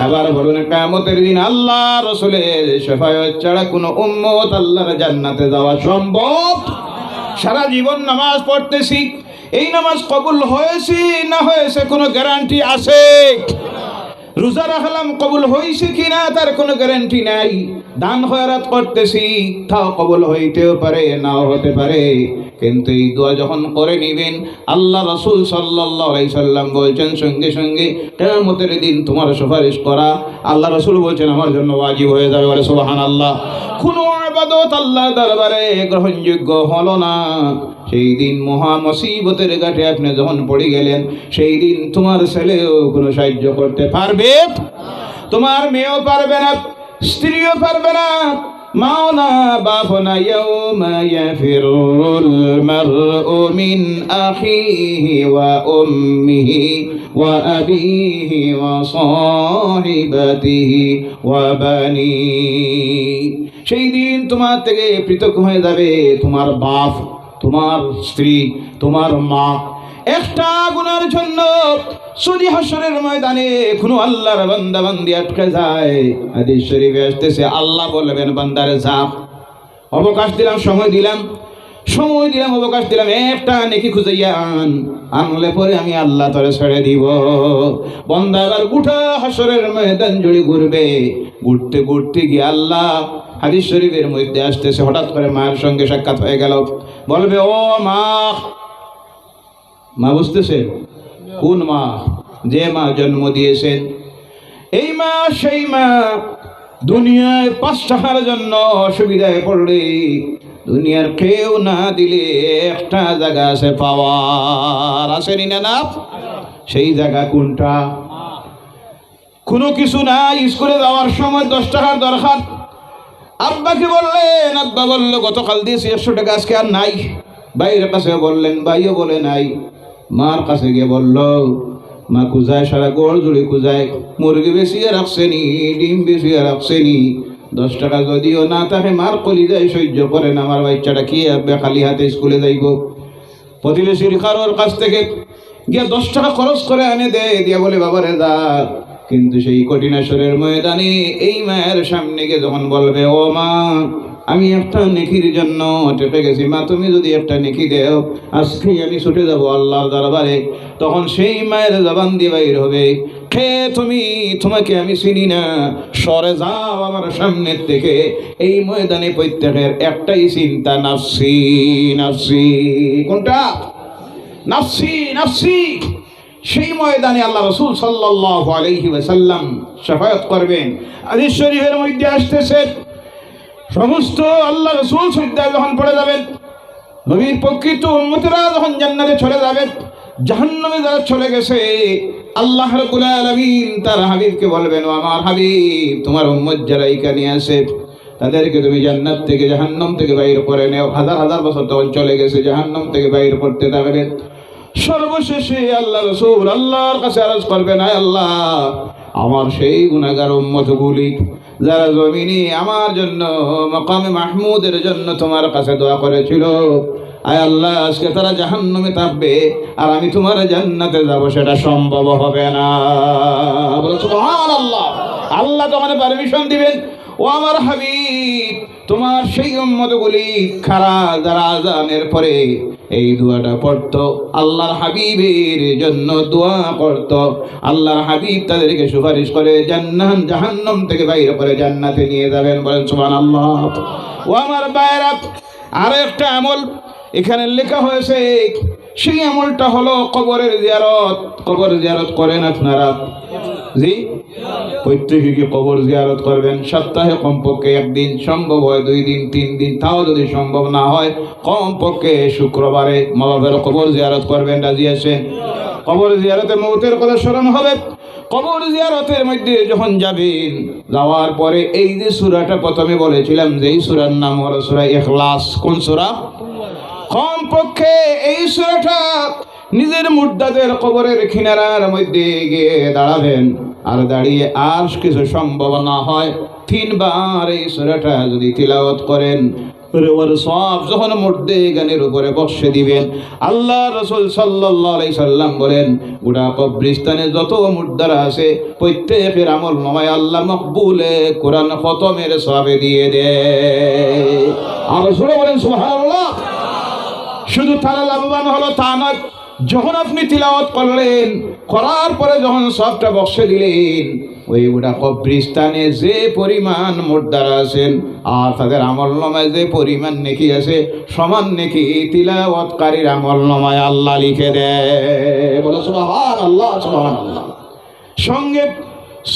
এবার বলুন কিয়ামতের দিন আল্লাহ রাসূলের শাফায়াত ছাড়া কোনো উম্মত আল্লাহর জান্নাতে যাওয়া সম্ভব? সারা জীবন নামাজ পড়তেছি, এই নামাজ কবুল হয়েছে না হয়েছে কোনো গ্যারান্টি আছে? রোজা রাখলাম কবুল হয়েছে কিনা তার কোনো গ্যারান্টি নাই। দান খয়রাত করতেছি তাও কবুল হইতেও পারে নাও হতে পারে। কিন্তু এই দোয়া যখন করে নিবেন আল্লাহ রাসূল সাল্লাল্লাহু আলাইহি সাল্লাম বলছেন সঙ্গে সঙ্গে কিয়ামতের দিন তোমার সুপারিশ করা আল্লাহ রাসূল বলছেন আমার জন্য ওয়াজিব হয়ে যাবে, বলে সুবহানাল্লাহ। কোনো ইবাদত আল্লাহর দরবারে গ্রহণযোগ্য হলো না সেই দিন মহা মুসিবতের ঘাটে আপনি যখন পড়ে গেলেন, সেই দিন তোমার ছেলেও কোনো সাহায্য করতে পারবে, তোমার মেয়েও পারবে না, স্ত্রীও পারবে না, মাও না, বাপ না। ইয়াউমা ইয়াফিরুল মারউ মিন আখিহি ওয়া উম্মিহি ওয়া আবিহি ওয়া সাহিবাতিহি ওয়া বানিহি। সেই দিন তোমার থেকে পৃথক হয়ে যাবে তোমার বাপ, তোমার স্ত্রী, তোমার মা। একটা গুনার জন্য যদি হাসরের ময়দানে কোনো আল্লাহর বান্দা বান্দি আটকে যায়, হাদিস শরীফে আসতেছে আল্লাহ বলবেন বান্দারে যা, অবকাশ দিলাম, সময় দিলাম, অবকাশ দিলাম, একটা নেকি খুঁজাইয়া আনলে পরে আমি আল্লাহ তোরে ছেড়ে দিব। বান্দা এবার গোটা হাসরের ময়দান জুড়ে ঘুরবে, ঘুরতে ঘুরতে গিয়ে আল্লাহ, হাদিস শরীফের মধ্যে আসতেছে হঠাৎ করে মায়ের সঙ্গে সাক্ষাৎ হয়ে গেল, বলবে ও মা, মা বুঝতেছেন কোন মা? যে মা জন্ম দিয়েছেন, এই মা সেই মা। দুনিয়ায় 5 টাকার জন্য অসুবিধায় পড়লে দুনিয়ার কেউ না দিলে একটা জায়গা আছে পাওয়ার, আসেনি না? সেই জায়গা কোনটা? কোনো কিছু নাই, স্কুলে যাওয়ার সময় 10 টাকার দরকার, আব্বাকে বললেন, আব্বা বলল গতকাল দিয়েছি 100 টাকা, আজকে আর নাই। ভাইয়ের কাছে বললেন, ভাইও বলে নাই। মার কাছে গিয়ে বলল, মা খুঁজায়, সারা গোড় জুড়ে খুঁজায়, মুরগি বেশিয়ে রাখছেনি, ডিম বেশিয়ে রাখছেনি, 10 টাকা যদিও না থাকে মার কলিজায় সহ্য করে না, আমার বাচ্চাটা কি হবে, খালি হাতে স্কুলে যাইব। প্রতিবেশীর কারোর কাছ থেকে গিয়ে 10 টাকা খরচ করে এনে দেয়, দিয়ে বলে বাবারে দা। কিন্তু সেই কঠিন আসরের ময়দানে এই মায়ের সামনে গিয়ে যখন বলবে, ও মা আমি একটা নেকির জন্য টেপে গেছি, মা তুমি যদি একটা নেকি দেও আজকেই আমি ছুটে যাব আল্লাহর দরবারে, তখন সেই মায়ের জবান দিয়ে বাইর হবে, কে তুমি, তোমাকে আমি চিনি না, সরে যাও আমার সামনের থেকে। এই ময়দানে প্রত্যেকের একটাই চিন্তা, নাফসি নাফসি। কোনটা? নাফসি নাফসি। সেই ময়দানে আল্লাহ রাসূল সাল্লাল্লাহু আলাইহি ওয়াসাল্লাম শাফায়াত করবেন। হাদিস শরীফের মধ্যে আসতেছে, সমস্ত আল্লাহ রাসূল সিজদায় যখন পড়ে যাবেন, নবীর প্রকৃত উম্মতেরা যখন জান্নাতে চলে যাবেন, জাহান্নামে যারা চলে গেছে, আল্লাহ রাব্বুল আলামিন তার হাবিবকে বলবেন, ও আমার হাবিব, তোমার উম্মত যারা এখানে আছে তাদেরকে তুমি জান্নাত থেকে জাহান্নাম থেকে বাইর করে নেও। হাজার হাজার বছর তখন চলে গেছে, জাহান্নাম থেকে বাইর করতে থাকবেন। সর্বশেষে আল্লাহ রাসূল আল্লাহর কাছে আরজ করবেন, আয় আল্লাহ, আমার সেই গুনাহগার উম্মতগুলি যারা জমিনে আমার জন্য মাকামে মাহমুদের জন্য তোমার কাছে দোয়া করেছিল, আয় আল্লাহ আজকে তারা জাহান্নামে থাকবে আর আমি তোমার জান্নাতে যাব, সেটা সম্ভব হবে না। বলো সুবহানাল্লাহ। আল্লাহ তখন পারমিশন দিবেন, ও আমার হাবিব, তোমার সেই উম্মতগুলি খারা যারা আযানের পরে এই দোয়াটা পড়তো, আল্লাহর হাবিবের জন্য দোয়া করতো, আল্লাহর হাবিব তাদেরকে সুপারিশ করে জান্নাত জাহান্নাম থেকে বাইরে করে জান্নাতে নিয়ে যাবেন। বলেন সুবহানাল্লাহ। ও আমার ভাইরা, আর একটা আমল এখানে লেখা হয়েছে, সেই আমলটা হলো কবরের জিয়ারত। কবর জিয়ারত করেন আপনারা? জি, প্রত্যেকে কি কবর জিয়ারত করবেন? সপ্তাহে কমপক্ষে একদিন, সম্ভব হয় 2 দিন 3 দিন, তাও যদি সম্ভব না হয় কমপক্ষে শুক্রবারে মা বাবার কবর জিয়ারত করবেন। রাজি আছেন? কবর জিয়ারতে মৌতের কথা স্মরণ হবে। কবর জিয়ারতের মধ্যে যখন যাবেন, যাওয়ার পরে এই যে সূরাটা প্রথমে বলেছিলাম, যে এই সূরার নাম হলো সূরা ইখলাস। কোন সূরা? কমপক্ষে এই সূরাটা নিজের মুর্দাদের কবরের কিনারার মধ্যে গিয়ে দাঁড়াবেন, আর দাঁড়িয়ে আর কিছু সম্ভব না হয় 3 বার এই সূরাটা যদি তিলাওয়াত করেন, ওর সব যখন মুর্দে গানের উপরে বসে দিবেন। আল্লাহ রাসূল সাল্লাল্লাহু আলাইহি সাল্লাম বলেন, গোটা কবরস্থানে যত মুর্দারা আছে প্রত্যেকের আমল নামায় আল্লাহ মকবুলে কোরআন খতমের সওয়াব দিয়ে দেয়। আর রাসূল বলেন সুবহানাল্লাহ। শুধু তারা লাভবান হলো তা নয়, যখন আপনি তিলাওয়াত করলেন, করার পরে যখন সবটা বক্সে দিলেন, ওই গোটা কবরস্থানে যে পরিমাণ মুর্দারা আছেন আর তাদের আমল নামায় যে পরিমাণ নেকি আছে, সমান নেকি তিলাওয়াতকারীর আমল নামায় আল্লাহ লিখে দেয়। বলো সুবহানাল্লাহ, সুবহানাল্লাহ। সঙ্গে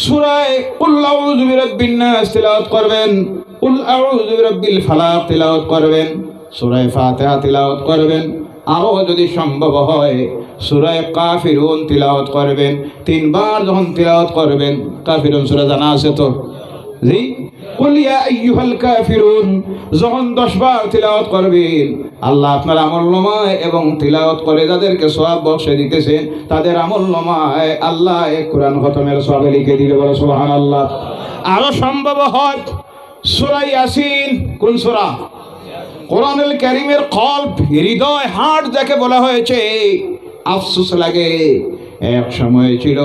সূরা কুল আউযু বিরাব্বিন নাস তিলাওয়াত করবেন, কুল আউযু বিরাব্বিল ফালাক তিলাওয়াত করবেন, সূরা ফাতিহা তিলাওয়াত করবেন, আরো যদি সম্ভব হয় সূরা কাফিরুন তিলাওয়াত করবেন। 3 বার যখন তিলাওয়াত করবেন, কাফিরুন সূরা জানা আছে তো? জি, কুল ইয়া আইয়ুহাল কাফিরুন যখন 10 বার তিলাওয়াত করবেন, আল্লাহ আপনার আমলনামায় এবং তিলাওয়াত করে যাদেরকে সওয়াব বক্সে দিতেছেন, তাদের আমলনামায় আল্লাহ কোরআন খতমের সওয়াব লিখে দিবে। বলো সুবহানাল্লাহ। আরো সম্ভব হয় সূরা ইয়াসিন। কোন সূরা? কোরআনুল কারীমের কলব, হৃদয়, হার্ট যাকে বলা হয়েছে। আফসোস লাগে, এক সময় ছিল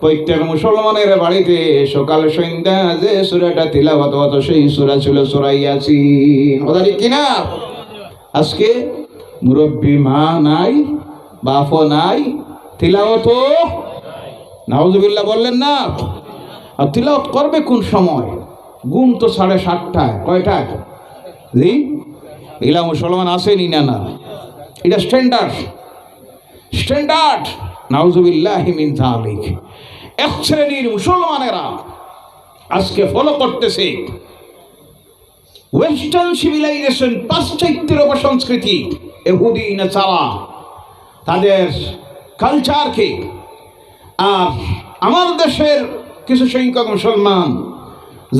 প্রত্যেক মুসলমানের বাড়িতে সকাল সন্ধ্যা যে সূরাটা তিলাওয়াত হতো সেই সূরা ছিল সূরা ইয়াসিন। কথা ঠিক কিনা? আজকে মুরব্বী মা নাই, বাপও নাই, তিলাওয়াত নাউজুবিল্লাহ বললেন না। আর তিলাওয়াত করবে কোন সময়? ঘুম তো 7:30টায়। কয়টায়? জি, এগুলা মুসলমান আসেনি না? না, এটা স্ট্যান্ডার্ড, স্ট্যান্ডার্ড। নাউজুবিল্লাহি মিন যালিক। এক শ্রেণীর মুসলমানেরা আজকে ফলো করতেছে ওয়েস্টার্ন সিভিলাইজেশন, পাশ্চাত্যের অপসংস্কৃতি, ইহুদি নাসারা, তাদের কালচারকে। আর আমার দেশের কিছু সংখ্যক মুসলমান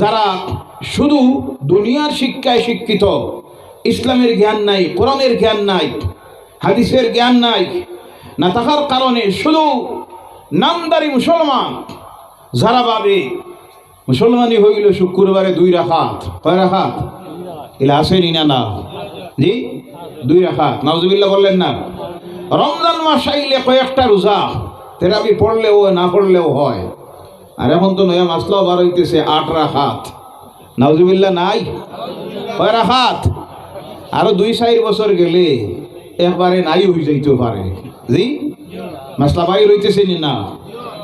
যারা শুধু দুনিয়ার শিক্ষায় শিক্ষিত, ইসলামের জ্ঞান নাই, কোরআনের জ্ঞান নাই, হাদিসের জ্ঞান নাই, না থাকার কারণে শুধু নামদারি মুসলমান যারা ভাবে মুসলমানই হইল শুক্রবারে 2 রাকাত। কয় রাকাত? এলা আসেনি না না? জি 2 রাকাত। নাউজুবিল্লাহ বললেন না? রমজান মাস আইলে কয়েকটা রোজা তেরাবি পড়লেও না পড়লেও হয়। আর এখন তো নয়া মাসলাও বার হইতেছে 8 রাকাত। নাউজুবিল্লাহ নাই? কয় রাকাত? আরো 2-4 বছর গেলে একবারে নাই হয়ে যাইতে পারে। জি মাসলা বাইর হইতেছে না?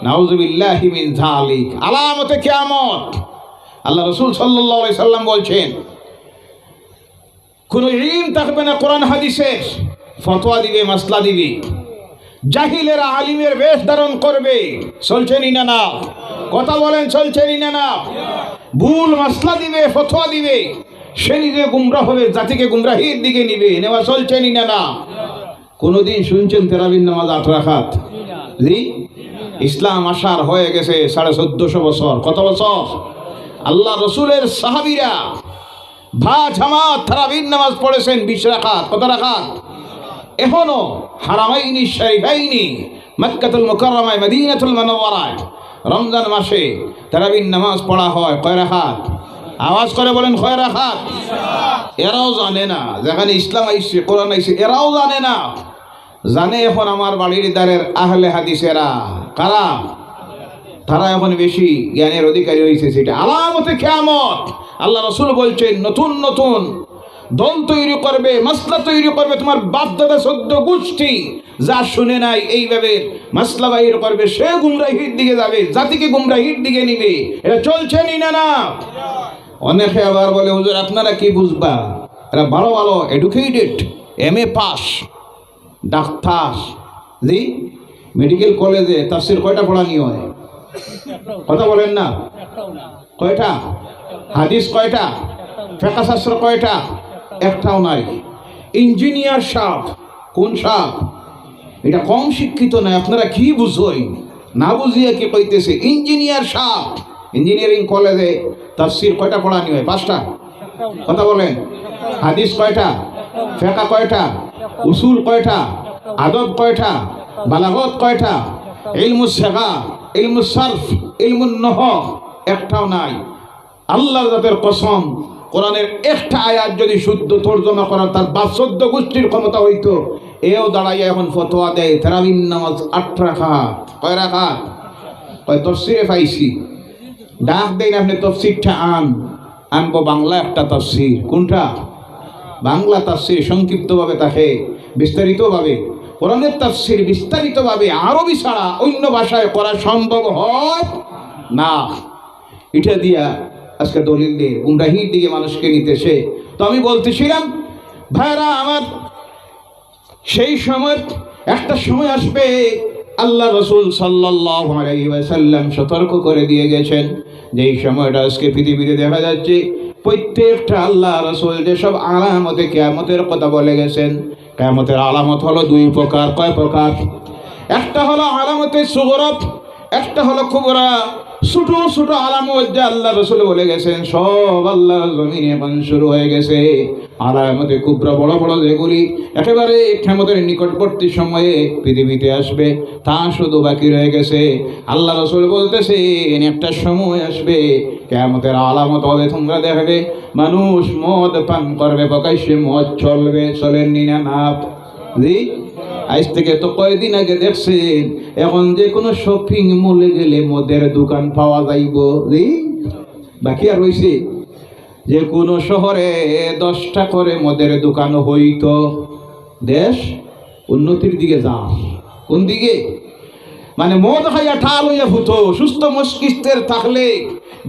নাউজুবিল্লাহি মিন যালিক। আলামতে কিয়ামত। আল্লাহ রাসূল সাল্লাল্লাহু আলাইহি সাল্লাম বলছেন, কোন ইলম থাকবে না কোরআন হাদিসের, ফতোয়া দিবে, মাসলা দিবে। জাহিলেরা আলিমের বেশ ধারণ করবে। চলছেনই না না? কথা বলেন, চলছেনই না না? ভুল মাসলা দিবে, ফতোয়া দিবে, সে নিজে গুমরাহ হবে, জাতিকে গুমরাহির দিকে নিবে। নেওয়া চলছেনই না না? কোনদিন শুনছেন তেরাবির নামাজ 8 রাকাত? জি ইসলাম আসার হয়ে গেছে 1450 বছর। কত বছর? আল্লাহ রসুলের সাহাবীরা জামাত তারাবির নামাজ পড়েছেন 20 রাকাত। কত রাকাত? এখনো হারামাইনি শরীফাইনি মক্কাতুল মুকাররমায় মদিনাতুল মুনাওয়ারায় রমজান মাসে তারাবির নামাজ পড়া হয়। কয় রাকাত? আওয়াজ করে বলেন, কয় রাকাত? এরাও জানে না যেখানে ইসলাম আইছে, কোরআন আইছে, এরাও জানে না। জানে এখন আমার বাড়ির দ্বারের আহলে হাদিসেরা। কারা? তারা এখন বেশি জ্ঞানের অধিকারী হয়েছে। সেটা আলামতে কিয়ামত। আল্লাহ রাসূল বলছেন, নতুন নতুন দল তৈরি করবে, মাসলা তৈরি করবে, তোমার বাপ দাদা 14 গোষ্ঠী যা শুনে নাই এইভাবে মাসলা বাইর করবে, সে গুমরাহির দিকে যাবে, জাতিকে গুমরাহির দিকে নিবে। এটা চলছেনই না না? অনেকে আবার বলে, হুজুর আপনারা কি বুঝবা, এরা ভালো ভালো এডুকেটেড, MA পাস, ডাক্তার। জি মেডিকেল কলেজে তাফসীর কয়টা পড়ানি হয়? কথা বলেন না? কয়টা? হাদিস কয়টা? ফিকহ শাস্ত্র কয়টা? একটাও নাই। ইঞ্জিনিয়ার সাহেব, কোন সাহেব? এটা কম শিক্ষিত না? আপনারা কি বুঝোই না বুঝিয়ে কি কইতেছে? ইঞ্জিনিয়ার সাহেব, ইঞ্জিনিয়ারিং কলেজে তাফসীর কয়টা পড়ানি হয়? 5টা। কথা বলেন। হাদিস কয়টা? ফিকহ কয়টা? উসুল কয়টা? আদব কয়টা? বালাগত কয়টা? ইলমুস সিগা, ইলমুস সারফ, ইলমুন নহব একটাও নাই। আল্লাহর জাতের কসম, কোরআনের একটা আয়াত যদি শুদ্ধ তর্জমা করা তার 14 গোষ্ঠীর ক্ষমতা হইতো, এও দাঁড়াইয়া এখন ফতোয়া দেয় তারাবির নামাজ 8 রাকাত। কয় রাকাত? কয় তাফসীরে পাইছি। ডাক দেন আপনি তাফসীরটা আনবো বাংলা একটা তাফসীর। কোনটা? বাংলা তাফসীর সংক্ষিপ্তভাবে থাকে, বিস্তারিতভাবে কোরআনের তাফসীর বিস্তারিতভাবে আরবি ছাড়া অন্য ভাষায় করা সম্ভব হয় না। এটা দিয়া আজকে দলিল দিয়ে গুমরাহির দিকে মানুষকে নিতেছে। তো আমি বলতেছিলাম ভাইরা আমার, সেই সময় একটা সময় আসবে, আল্লাহ রাসূল সাল্লাল্লাহু আলাইহি ওয়াসাল্লাম সতর্ক করে দিয়ে গেছেন, যেই সময়টা আজকে পৃথিবীতে দেখা যাচ্ছে। প্রত্যেকটা আল্লাহ রাসূল যেসব আলামতে কিয়ামতের কথা বলে গেছেন, কিয়ামতের আলামত হলো 2 প্রকার। কয় প্রকার? একটা হলো আলামতে সুগরা, একটা হলো কুবরা। ছোট ছোট আলামত যে আল্লাহ রাসূল বলে গেছেন, সব আল্লাহর জমিনে এখন শুরু হয়ে গেছে। আলামতে কুবরা বড় বড় যেগুলি একেবারে কিয়ামতের নিকটবর্তী সময়ে পৃথিবীতে আসবে, তা শুধু বাকি রয়ে গেছে। আল্লাহ রাসূল বলতেছেন, একটা সময় আসবে কিয়ামতের আলামত হবে, তোমরা দেখবে মানুষ মদ পান করবে, প্রকাশ্যে মদ চলবে। চলেননি না না? জি আজ থেকে তো কয়েকদিন আগে দেখছেন, এখন যে কোনো শপিং মলে গেলে মদের দোকান পাওয়া যাইব। জি বাকি আর রয়েছে যে কোনো শহরে 10টা করে মদের দোকান হইতো। দেশ উন্নতির দিকে যা। কোন দিকে? মানে মদ খাইয়া ঠাল হইয়া ভূতো। সুস্থ মস্তিষ্কের থাকলে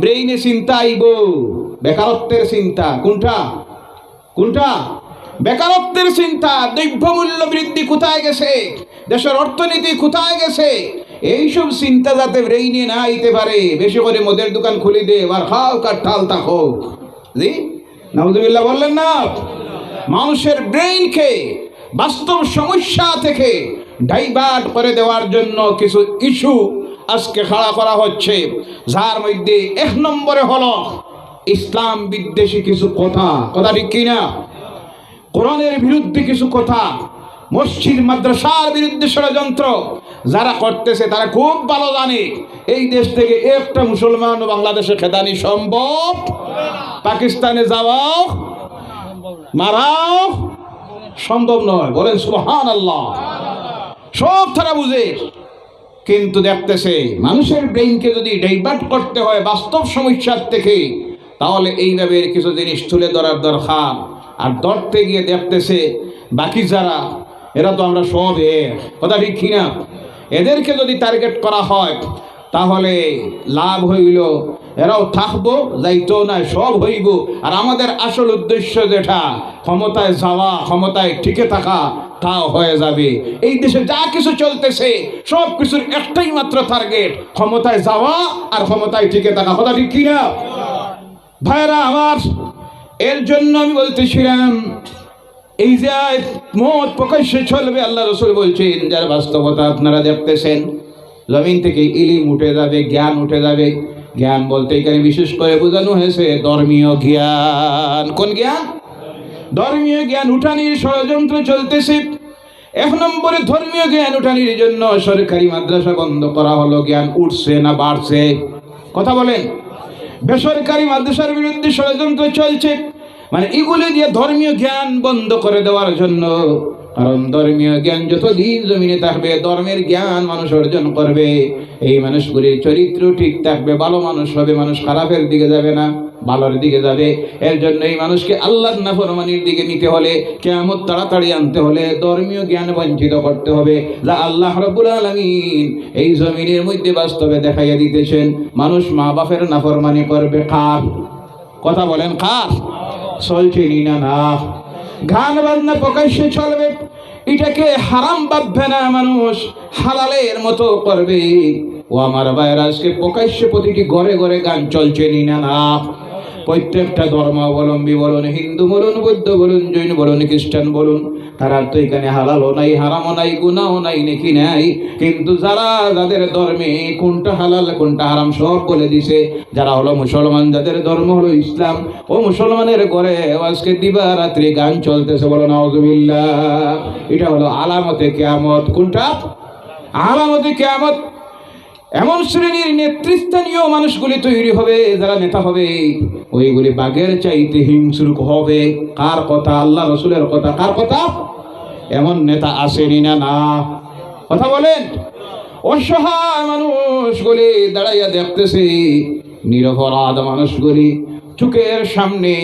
ব্রেইনে চিন্তা আইব, বেকারত্বের চিন্তা। কোনটা? কোনটা? বেকারত্বের চিন্তা। দ্রব্যমূল্য বৃদ্ধি কোথায় গেছে, দেশের অর্থনীতি কোথায় গেছে, এইসব চিন্তা যাতে ব্রেইনে না আইতে পারে, বেশি করে মদের দোকান খুলে দে, এবার খাও কার ঠাল থাকো। জি নাউজুবিল্লাহ বললেন না? মানুষের ব্রেইনকে বাস্তব সমস্যা থেকে ডাইভার্ট করে দেওয়ার জন্য কিছু ইস্যু আজকে খাড়া করা হচ্ছে, যার মধ্যে 1 নম্বরে হলো ইসলাম বিদ্বেষী কিছু কথা। কথা ঠিক কিনা? কোরআনের বিরুদ্ধে কিছু কথা, মসজিদ মাদ্রাসার বিরুদ্ধে ষড়যন্ত্র, যারা করতেছে তারা খুব ভালো জানে এই দেশ থেকে একটা মুসলমান বাংলাদেশে খেদানি সম্ভব, পাকিস্তানে যাওয়াও মারাও সম্ভব নয়। বলেন সুবহানাল্লাহ। সব তারা বুঝে, কিন্তু দেখতেছে মানুষের ব্রেইনকে যদি ডাইভার্ট করতে হয় বাস্তব সমস্যার থেকে, তাহলে এইভাবে কিছু জিনিস তুলে ধরার দরকার। আর ধরতে গিয়ে দেখতেছে বাকি যারা, এরা তো আমরা সব এক, কথা ঠিক কিনা? এদেরকে যদি টার্গেট করা হয় তাহলে লাভ হইল, এরাও থাকবো, যাইতো না, সব হইব। আর আমাদের আসল উদ্দেশ্য যেটা ক্ষমতায় যাওয়া, ক্ষমতায় টিকে থাকা, তাও হয়ে যাবে। এই দেশে যা কিছু চলতেছে সব কিছুর একটাই মাত্র টার্গেট, ক্ষমতায় যাওয়া আর ক্ষমতায় টিকে থাকা, কথা ঠিক কিনা? ভাইরা আমার, এর জন্য আমি বলতেছিলাম এই যে মত প্রকাশ্যে চলবে, আল্লাহ রাসূল বলছেন যার বাস্তবতা আপনারা দেখতেছেন, জমিন থেকে ইলম উঠে যাবে, জ্ঞান উঠে যাবে। জ্ঞান বলতে এখানে বিশেষ করে বোঝানো হয়েছে ধর্মীয় জ্ঞান। কোন জ্ঞান? ধর্মীয় জ্ঞান উঠানির ষড়যন্ত্র চলতেছে। এক নম্বরে ধর্মীয় জ্ঞান উঠানির জন্য সরকারি মাদ্রাসা বন্ধ করা হলো। জ্ঞান উঠছে না বাড়ছে? কথা বলেন। বেসরকারি মাদ্রাসার বিরুদ্ধে ষড়যন্ত্র চলছে, মানে এগুলি দিয়ে ধর্মীয় জ্ঞান বন্ধ করে দেওয়ার জন্য। কারণ ধর্মীয় জ্ঞান যতদিন জমিনে থাকবে, ধর্মের জ্ঞান মানুষ অর্জন করবে, এই মানুষগুলির চরিত্র ঠিক থাকবে, ভালো মানুষ হবে, মানুষ খারাপের দিকে যাবে না, ভালোর দিকে যাবে। এর জন্য এই মানুষকে আল্লাহর নাফরমানির দিকে নিতে হলে, কিয়ামত তাড়াতাড়ি আনতে হলে ধর্মীয় জ্ঞান বঞ্চিত করতে হবে, যা আল্লাহ রাব্বুল আলামিন এই জমিনের মধ্যে বাস্তবে দেখাইয়া দিতেছেন। মানুষ মা বাপের নাফরমানি করবে কার? কথা বলেন, কার? চলছে না? না, গান বাজনা প্রকাশ্যে চলবে, এটাকে হারাম ভাববে না, মানুষ হালালের মতো করবে। ও আমার ভাইয়েরা, আজকে প্রকাশ্যে প্রতিটি ঘরে ঘরে গান চলছে না? না, প্রত্যেকটা ধর্মাবলম্বী বলুন, হিন্দু বলুন, বৌদ্ধ বলুন, জৈন বলুন, খ্রিস্টান বলুন, তারা তো এখানে হালালও নাই, হারামও নাই, গুনাহও নাই, নেকি নাই। কিন্তু যাদের ধর্মে কোনটা হালাল কোনটা হারাম সব বলে দিছে। যারা হলো মুসলমান, যাদের ধর্ম হলো ইসলাম, ও মুসলমানের ঘরে আজকে দিবা রাত্রি গান চলতেছে, বলো নাউজুবিল্লাহ। এটা হলো আলামতে কিয়ামত। কোনটা? আলামতে কিয়ামত। এমন শ্রেণীর নেতৃস্থানীয় মানুষগুলি তৈরি হবে, যারা নেতা হবে ওইগুলি বাঘের চাইতে হিংস্র হবে। কার কথা? আল্লাহ রাসূলের কথা। কার কথা? এমন নেতা আসেনি না? না, কথা বলেন। অসহায় মানুষগুলি দাঁড়াইয়া দেখতেছে, নিরপরাধ মানুষগুলি চোখের সামনে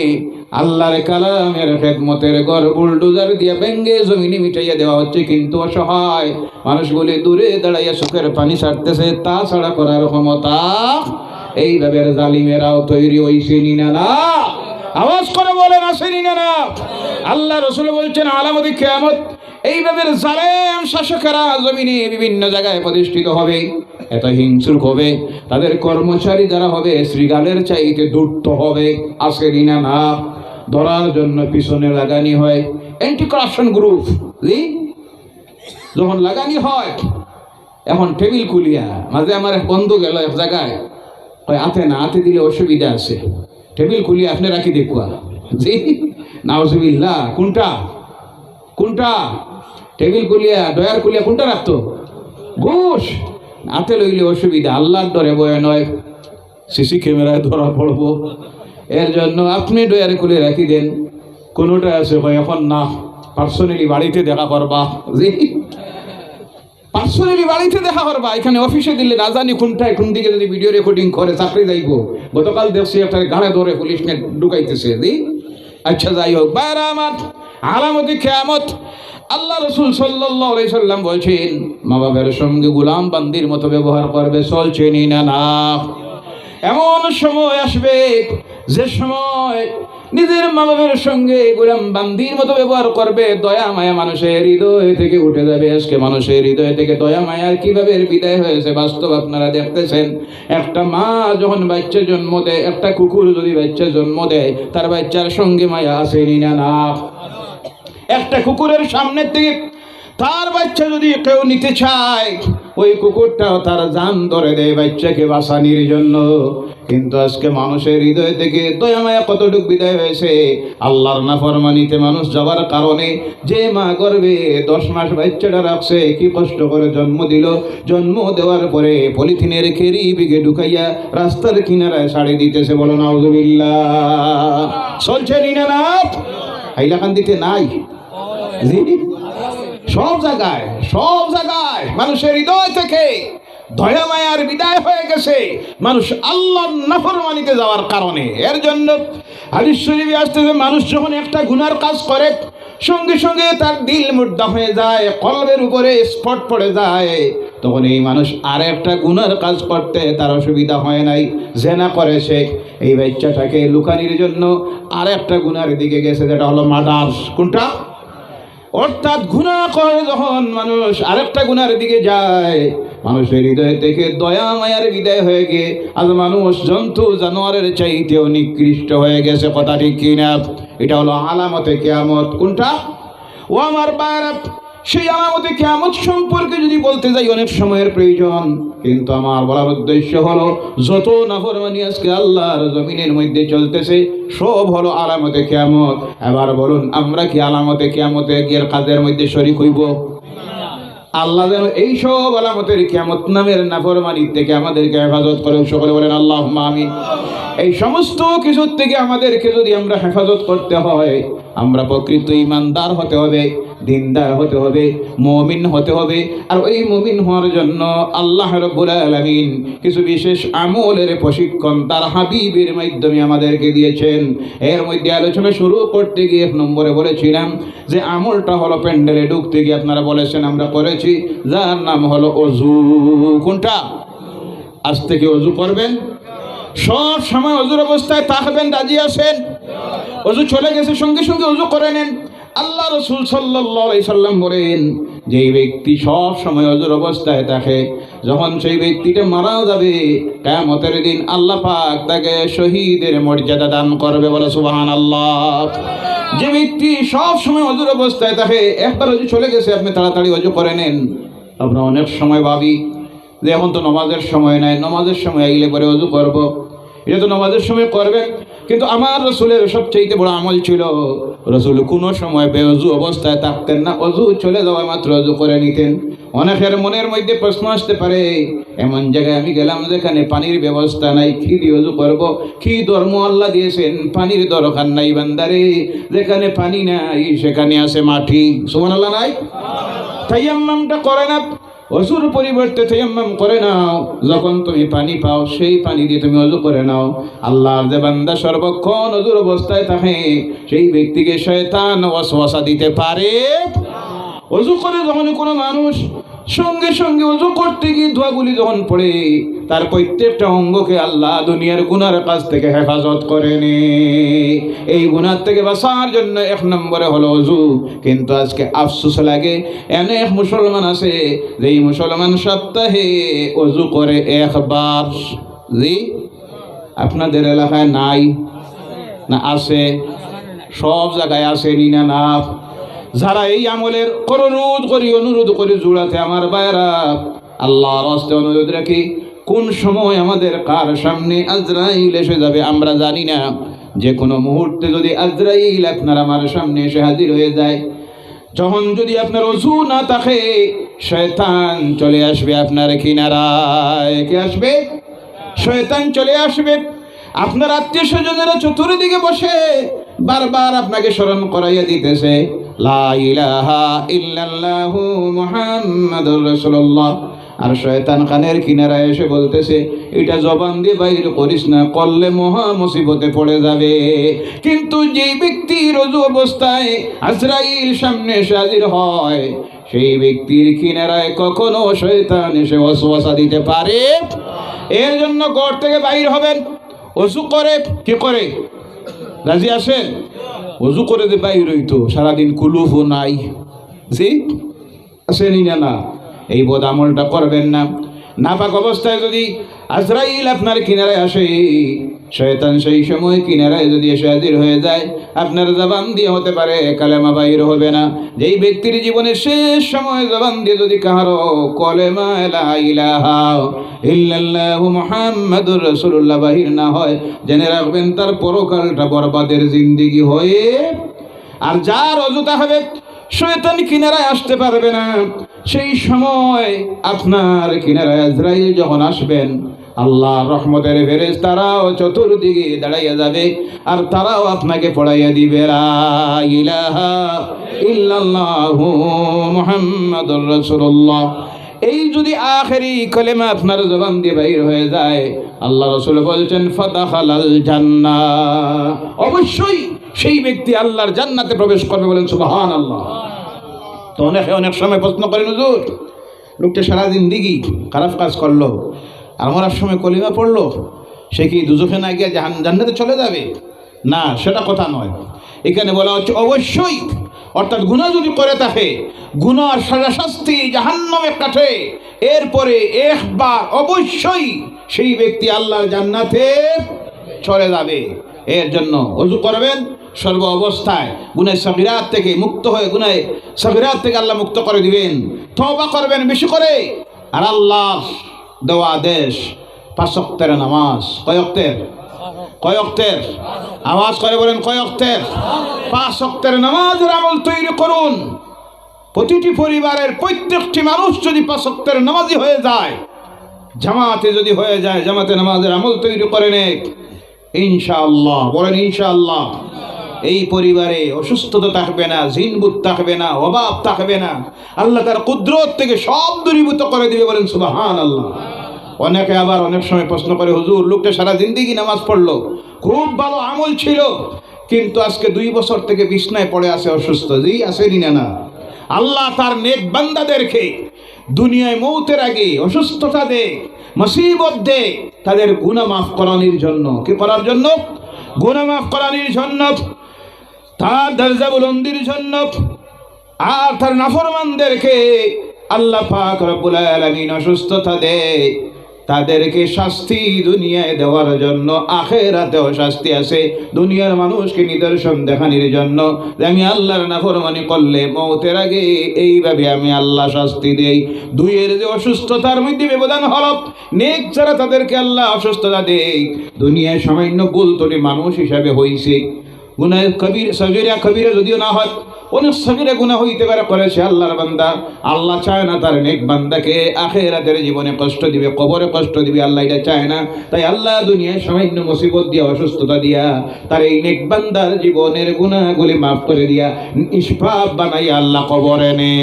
আল্লাহর কালামের খেদমতের ঘর বুলডোজার দিয়ে ভেঙ্গে জমিনে মিটাইয়া দেওয়া হচ্ছে, কিন্তু অসহায় মানুষগুলি দূরে দাঁড়াইয়া চোখের পানি ছাড়তেছে। তা ছাড়া করার ক্ষমতা এইভাবে জালিমেরাও তৈরি হইছে না? না, আওয়াজ করে বলেন, আসেনি না? না। আল্লাহ রাসূল বলছেন আলামতে কিয়ামত, এইভাবে জালেম শাসকেরা জমিনে বিভিন্ন জায়গায় প্রতিষ্ঠিত হবে, এত হিংস্র হবে, তাদের কর্মচারী যারা হবে শ্রীগালের চাইতে ধূর্ত হবে। আসেনি না? না। ধরার জন্য পিছনে লাগানি হয় অ্যান্টি কারাপশন গ্রুপ, যখন লাগানি হয়, এখন টেবিল খুলিয়া মাঝে আমার এক বন্ধু গেল এক জায়গায়, হাতে না হাতে দিলে অসুবিধা আছে, টেবিল খুলিয়া আপনি রাখি দেখুয়া। জি নাউজুবিল্লাহ। কোনটা? কোনটা? টেবিল খুলিয়া ডয়ার খুলিয়া কোনটা রাখতো? ঘুষ হাতে লইলে অসুবিধা, আল্লাহর ডরে বয়ে নয়, সিসি ক্যামেরায় ধরা পড়বো। এর জন্য আপনি ডয়ারে খুলে রাখি দেন। কোনোটা আছে হয় এখন না, পার্সোনালি বাড়িতে দেখা করবা। জি পার্সোনালি বাড়িতে দেখা করবা, এখানে অফিসে দিলে না জানি কোনটায় কোন দিকে যদি ভিডিও রেকর্ডিং করে চাকরি যাইব। গতকাল দেখছি একটা গাড়ে ধরে পুলিশ নিয়ে ঢুকাইতেছে। জি আচ্ছা, যাই হোক ভাইরা আমার, আলামতে কিয়ামত আল্লাহ রাসূল সাল্লাল্লাহু আলাইহি সাল্লাম বলছেন মা বাবার সঙ্গে গোলাম বান্দির মতো ব্যবহার করবে। চলছে না? না। এমন সময় আসবে যে সময় নিজের মা বাবার সঙ্গে গোলাম বান্দির মতো ব্যবহার করবে, দয়া মায়া মানুষের হৃদয় থেকে উঠে যাবে। আজকে মানুষের হৃদয় থেকে দয়া মায়ার কিভাবে বিদায় হয়েছে বাস্তব আপনারা দেখতেছেন। একটা মা যখন বাচ্চা জন্ম দেয়, একটা কুকুর যদি বাচ্চা জন্ম দেয়, তার বাচ্চার সঙ্গে মায়া আসেনি না? না। একটা কুকুরের সামনের থেকে তার বাচ্চা যদি কেউ নিতে চায়, ওই কুকুরটাও তার জান ধরে দেয় বাচ্চাকে বাঁচানোর জন্য। কিন্তু আজকে মানুষের হৃদয় থেকে দয়া মায়া কতটুকু বিদায় হয়েছে। আল্লাহর নাফরমানিতে মানুষ যাওয়ার কারণে যে মা গর্ভে 10 মাস বাচ্চাটা রাখছে, কি কষ্ট করে জন্ম দিল, জন্ম দেওয়ার পরে পলিথিনের খেরি বিঘে ঢুকাইয়া রাস্তার কিনারায় সাড়ে দিতেছে। বলো নাউজুবিল্লাহ। চলছে নিনা না হাইলাকান্দিতে নাই, জি সব জায়গায় মানুষের হৃদয় থেকে দয়া মায়ার বিদায় হয়ে গেছে মানুষ আল্লাহর নাফরমানিতে যাওয়ার কারণে। এর জন্য হাদিস শরীফে আসতেছে, মানুষ যখন একটা গুনার কাজ করে সঙ্গে সঙ্গে তার দিল মুর্দা হয়ে যায়, কলবের উপরে স্পট পড়ে যায়, তখন এই মানুষ আর একটা গুনার কাজ করতে তার অসুবিধা হয় নাই। জেনা করেছে, এই বাচ্চাটাকে লুকানির জন্য আর একটা গুনার দিকে গেছে, যেটা হলো মার্ডার। কোনটা? অর্থাৎ গুনাহ করে যখন মানুষ আরেকটা গুনার দিকে যায়, মানুষের হৃদয় থেকে দয়া মায়ার বিদায় হয়ে গিয়ে আজ মানুষ জন্তু জানোয়ারের চাইতেও নিকৃষ্ট হয়ে গেছে। কথা ঠিক কিনা? এটা হলো আলামতে কিয়ামত। কোনটা? ও আমার বাইরা, সেই আলামতে কিয়ামত সম্পর্কে যদি বলতে যাই অনেক সময়ের প্রয়োজন, কিন্তু আমার বলার উদ্দেশ্য হলো যত নাফরমানি আজকে আল্লাহর জমিনের মধ্যে চলতেছে সব হলো আলামতে কিয়ামত। এবার বলুন, আমরা কি আলামতে কিয়ামতে গিয়ে কাজের মধ্যে শরীক হইব? আল্লাহ যেন এই সব আলামতের কিয়ামত নামের নাফরমানি থেকে আমাদেরকে হেফাজত করে। সকলে বলেন আল্লাহুম্মা আমিন। এই সমস্ত কিছুর থেকে আমাদেরকে যদি আমরা হেফাজত করতে হয়, আমরা প্রকৃত ঈমানদার হতে হবে, দিনদার হতে হবে, মুমিন হতে হবে। আর ওই মুমিন হওয়ার জন্য আল্লাহ রাব্বুল আলামিন কিছু বিশেষ আমলের প্রশিক্ষণ তার হাবিবের মাধ্যমে আমাদেরকে দিয়েছেন। এর মধ্যে আলোচনা শুরু করতে গিয়ে 1 নম্বরে বলেছিলাম যে আমলটা হলো প্যান্ডেলে ঢুকতে গিয়ে আপনারা বলেছেন আমরা করেছি, যার নাম হলো ওযু। কোনটা? আজ থেকে ওযু করবেন, সব সময় ওযুর অবস্থায় থাকবেন। রাজি আছেন? ওযু চলে গেছে সঙ্গে সঙ্গে ওযু করে নেন। আল্লাহ রাসূল সাল্লাল্লাহু আলাইহি সাল্লাম বলেন, যেই ব্যক্তি সব সময় ওযুর অবস্থায় থাকে, যখন সেই ব্যক্তিটা মারা যাবে কিয়ামতের দিন আল্লাহ পাক তাকে শহীদের মর্যাদা দান করবে। বলে সুবহানাল্লাহ। যে ব্যক্তি সব সময় ওযুর অবস্থায় থাকে, একবার ওযু চলে গেছে, আপনি তাড়াতাড়ি ওযু করে নেন। আমরা অনেক সময় ভাবি যে এখন তো নামাজের সময় নাই, নামাজের সময় আইলে পরে ওযু করব, এটা তো নামাজের সময় করবেন। কিন্তু আমার রাসূলের সবচেয়ে বড় আমল ছিল, রাসূল কোনো সময় বেওযু অবস্থায় থাকতেন না, ওযু চলে যাওয়া মাত্র ওযু করে নিতেন। অনেকের মনের মধ্যে প্রশ্ন আসতে পারে, এমন জায়গায় আমি গেলাম যেখানে পানির ব্যবস্থা নাই, কি দিয়ে ওযু করব? কি ধর্ম আল্লাহ দিয়েছেন পানির দরকার নাই বান্দারে, যেখানে পানি নাই সেখানে আছে মাটি। সুবহানাল্লাহ নাই? তায়াম্মুমটা করে না, ওযুর পরিবর্তে তায়াম্মুম করে নাও। যখন তুমি পানি পাও সেই পানি দিয়ে তুমি ওযু করে নাও। আল্লাহর যে বান্দা সর্বক্ষণ ওযুর অবস্থায় থাকে, সেই ব্যক্তিকে শয়তান ওয়াসওয়াসা দিতে পারে। ওযু করে যখন কোনো মানুষ সঙ্গে সঙ্গে ওযু করতে গিয়ে দোয়াগুলি যখন পড়ে, তার প্রত্যেকটা অঙ্গকে আল্লাহ দুনিয়ার গুনার কাছ থেকে হেফাজত করেন। এই গুনার থেকে বাঁচার জন্য 1 নম্বরে হলো ওযু। কিন্তু আজকে আফসোস লাগে, অনেক মুসলমান আছে যেই মুসলমান সপ্তাহে ওযু করে একবার। জি, আপনাদের এলাকায় নাই না? আছে, সব জায়গায় আছে নি না? যারা এই আমলের অনুরোধ করি জোড়াতে আমার ভাইরা, আল্লাহর রাস্তে অনুরোধ রাখি, কোন সময় আমাদের কার সামনে আজরাইল এসে যাবে আমরা জানি না। যে কোনো মুহূর্তে যদি আজরাইল আপনার আমার সামনে এসে হাজির হয়ে যায়, যখন যদি আপনার ওযু না থাকে, শয়তান চলে আসবে আপনার কিনারায়। কে আসবে? শয়তান চলে আসবে। আপনার আত্মীয় স্বজনেরা চতুর্দিকে বসে বারবার আপনাকে স্মরণ করাইয়া দিতেছে, লা ইলাহা ইল্লাল্লাহু মুহাম্মাদুর রাসূলুল্লাহ। আর শয়তান কানের কিনারায় এসে বলতেছে, এটা জবান দিয়ে বাইর করিস না, করলে মহা মুসিবতে পড়ে যাবে। কিন্তু যেই ব্যক্তির ওযু অবস্থায় আজরাইল সামনে এসে হাজির হয়, সেই ব্যক্তির কিনারায় কখনো শয়তান এসে ওয়াসওয়াসা দিতে পারে। এর জন্য ঘর থেকে বাইর হবেন, ওযু করে। কি করে? রাজি আছেন? ওযু করে যে বাইর হইতো, সারাদিন কুলুফও নাই। জি আসেনি না? এই বদ আমলটা করবেন না। নাপাক অবস্থায় যদি আজরাইল আপনার কিনারায় আসে, শয়তান সেই সময় কিনারায় যদি এসে হাজির হয়ে যায়, আপনার জবান দিয়ে হতে পারে কালেমা বাইর হবে না। যেই ব্যক্তির জীবনের শেষ সময় জবান দিয়ে যদি কাহারো কলেমা লা ইলাহা ইল্লাল্লাহু মুহাম্মাদুর রাসূলুল্লাহ বাহির না হয়, জেনে রাখবেন তার পরকালটা বরবাদের জিন্দেগি হয়ে। আর যার অযথা হবে, শয়তান কিনারায় আসতে পারবে না, সেই সময় আপনার কিনারায় আজরাইল যখন আসবেন, আল্লাহ রহমতের ফেরেশতারাও চতুর্দিকে দাঁড়াইয়া যাবে, আর তারাও আপনাকে পড়াইয়া দিবে লা ইলাহা ইল্লাল্লাহু মুহাম্মাদুর রাসূলুল্লাহ। এই যদি আখেরি কলেমা আপনার জবান দিয়ে বাইর হয়ে যায়, আল্লাহ রাসূল বলছেন ফাদাখালাল জান্নাহ, অবশ্যই সেই ব্যক্তি আল্লাহর জান্নাতে প্রবেশ করবে। বলেন সুবহানাল্লাহ। তো অনেক সময় প্রশ্ন করেন, হুজুর লোকটা সারা জিন্দেগি খারাপ কাজ করলো আর মরার সময় কলিমা পড়লো, সে কি দুজখে না গিয়ে জান্নাতে চলে যাবে? না, সেটা কথা নয়। এখানে বলা হচ্ছে অবশ্যই, অর্থাৎ গুনাহ যদি করে থাকে, গুনার সাজা শাস্তি জাহান্নামে কাটে, এরপরে একবার অবশ্যই সেই ব্যক্তি আল্লাহর জান্নাতে চলে যাবে। এর জন্য ওযু করবেন সর্ব অবস্থায়, গুনাহ সগীরাত থেকে মুক্ত হয়ে, গুনাহ সগীরাত থেকে আল্লাহ মুক্ত করে দিবেন। তওবা করবেন বেশি করে। আর আল্লাহ দেওয়া আদেশ 5 ওয়াক্তের নামাজ। কয় ওয়াক্তের? কয় ওয়াক্তের? আওয়াজ করে বলেন, কয় ওয়াক্তের? 5 ওয়াক্তের নামাজের আমল তৈরি করুন। প্রতিটি পরিবারের প্রত্যেকটি মানুষ যদি 5 ওয়াক্তের নামাজি হয়ে যায়, জামাতে যদি হয়ে যায়, জামাতে নামাজের আমল তৈরি করে নেয়, ইনশাআল্লাহ, বলেন ইনশাআল্লাহ, এই পরিবারে অসুস্থতা থাকবে না, জিনভূত থাকবে না, অভাব থাকবে না। আল্লাহ তার কুদরত থেকে সব দূরীভূত করে দিবে। বলেন সুবহানাল্লাহ। অনেকে আবার অনেক সময় প্রশ্ন করে, হুজুর লোকটা সারা জিন্দেগি নামাজ পড়লো, খুব ভালো আমল ছিল, কিন্তু আজকে 2 বছর থেকে বিছনায় পড়ে আছে অসুস্থ। জি আসেনি না? আল্লাহ তার নেক বান্দাদেরকে দুনিয়ায় মৌতের আগে অসুস্থতা দেয়, মুসিবত দেয়, তাদের গুনাহ মাফ করানোর জন্য। কি করার জন্য? গুনাহ মাফ করানোর জন্য, তার দরজা বুলন্দির জন্য। আর তার নাফরমানদেরকে আল্লাহ পাক রব্বুল আলামিন অসুস্থতা দেয়, তাদেরকে শাস্তি দুনিয়ায় দেওয়ার জন্য, আখিরাতেও শাস্তি আছে। দুনিয়ার মানুষকে নিদর্শন দেখানোর জন্য যে আমি আল্লাহর নাফরমানি করলে মওতের আগে এইভাবে আমি আল্লাহ শাস্তি দেই। দুইয়ের যে অসুস্থতার মধ্যে ব্যবধান হল, নেক যারা তাদেরকে আল্লাহ অসুস্থতা দেয়, দুনিয়ায় সামান্য ভুল ত্রুটি মানুষ হিসাবে হইছে, গুনাহ কবির সগীরা কবিরা যদিও না হয়, অনেক সগীরা গুনাহ হইতে পারে করেছে আল্লাহর বান্দা। আল্লাহ চায় না তার নেক বান্দাকে আখিরাতের জীবনে কষ্ট দিবে, কবরে কষ্ট দিবে, আল্লাহ এটা চায় না। তাই আল্লাহ দুনিয়ায় সামান্য মুসিবত দিয়া, অসুস্থতা দিয়া, তার এই নেক বান্দার জীবনের গুনাহগুলি মাফ করে দিয়া নিষ্পাপ বানাই আল্লাহ কবরে নে।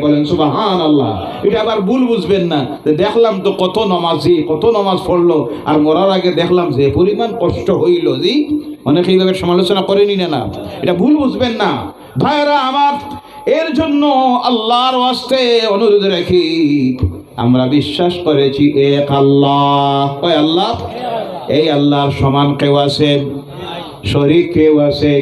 বলেন সুবহানাল্লাহ। এটা আবার ভুল বুঝবেন না, দেখলাম তো কত নামাজি, কত নামাজ পড়লো, আর মরার আগে দেখলাম যে পরিমাণ কষ্ট হইল। জি অনেকে এইভাবে সমালোচনা করেনি না, এটা ভুল বুঝবেন না ভাইরা আমার। এর জন্য আল্লাহর ওয়াস্তে অনুরোধ রাখি, আমরা বিশ্বাস করেছি এক আল্লাহ। কয় আল্লাহ? এই আল্লাহর সমান কেউ আছে? শরীক কেউ আছে?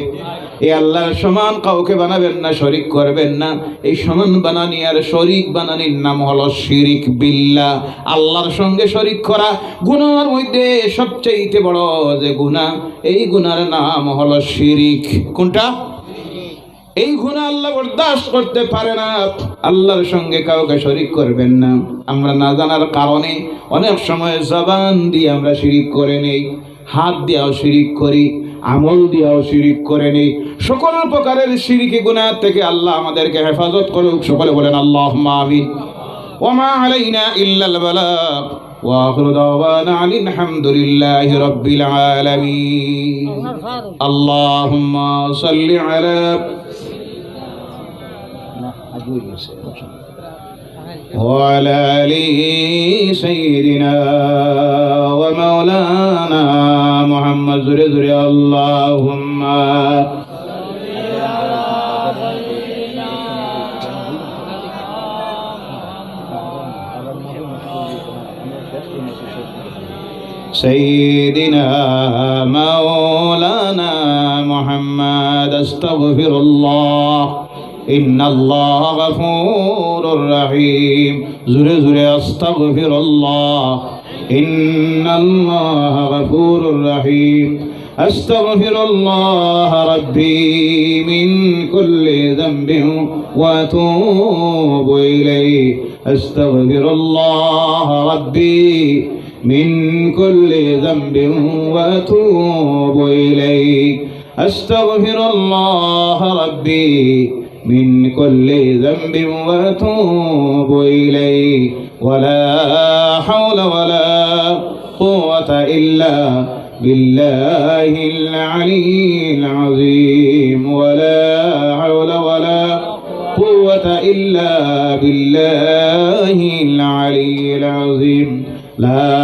এই আল্লাহর সমান কাউকে বানাবেন না, শরীক করবেন না। এই সমান বানানি আর শরীক বানানির নাম হলো শিরিক বিল্লাহ। আল্লাহর সঙ্গে শরীক করা গুনার মধ্যে সবচেয়ে বড় যে গুনাহ, এই গুনার নাম হলো শিরিক। কোনটা? এই গুনাহ আল্লাহ বরদাস্ত করতে পারে না। আল্লাহর সঙ্গে কাউকে শরীক করবেন না। আমরা না জানার কারণে অনেক সময় জবান দিয়ে আমরা শিরিক করে নেই, হাত দিয়েও শিরিক করি, আমল দিয়েও শিরিক করে নেই। সকল প্রকারের শিরিকি গুনাহ থেকে আল্লাহ আমাদেরকে হেফাজত করুক। সকলে বলেন আল্লাহুম্মা আমিন। ওয়া মা আলাইনা ইল্লাল বালাগ ওয়া আখিরু দাওয়ানা আনিল হামদুলিল্লাহি রাব্বিল আলামিন। আল্লাহুম্মা সাল্লি আলা وعلى آل سيدنا ومولانا محمد زري زري اللهم سيدنا مولانا محمد استغفر الله إن الله غفور رحيم زر زر أستغفر الله إن الله غفور رحيم أستغفر الله ربي من كل ذنب وأتوب إليه أستغفر الله ربي من كل ذنب وأتوب إليه أستغفر الله ربي من كل ذنب وأتوب إليه ولا حول ولا قوة إلا بالله العلي العظيم ولا حول ولا قوة إلا بالله العلي العظيم لا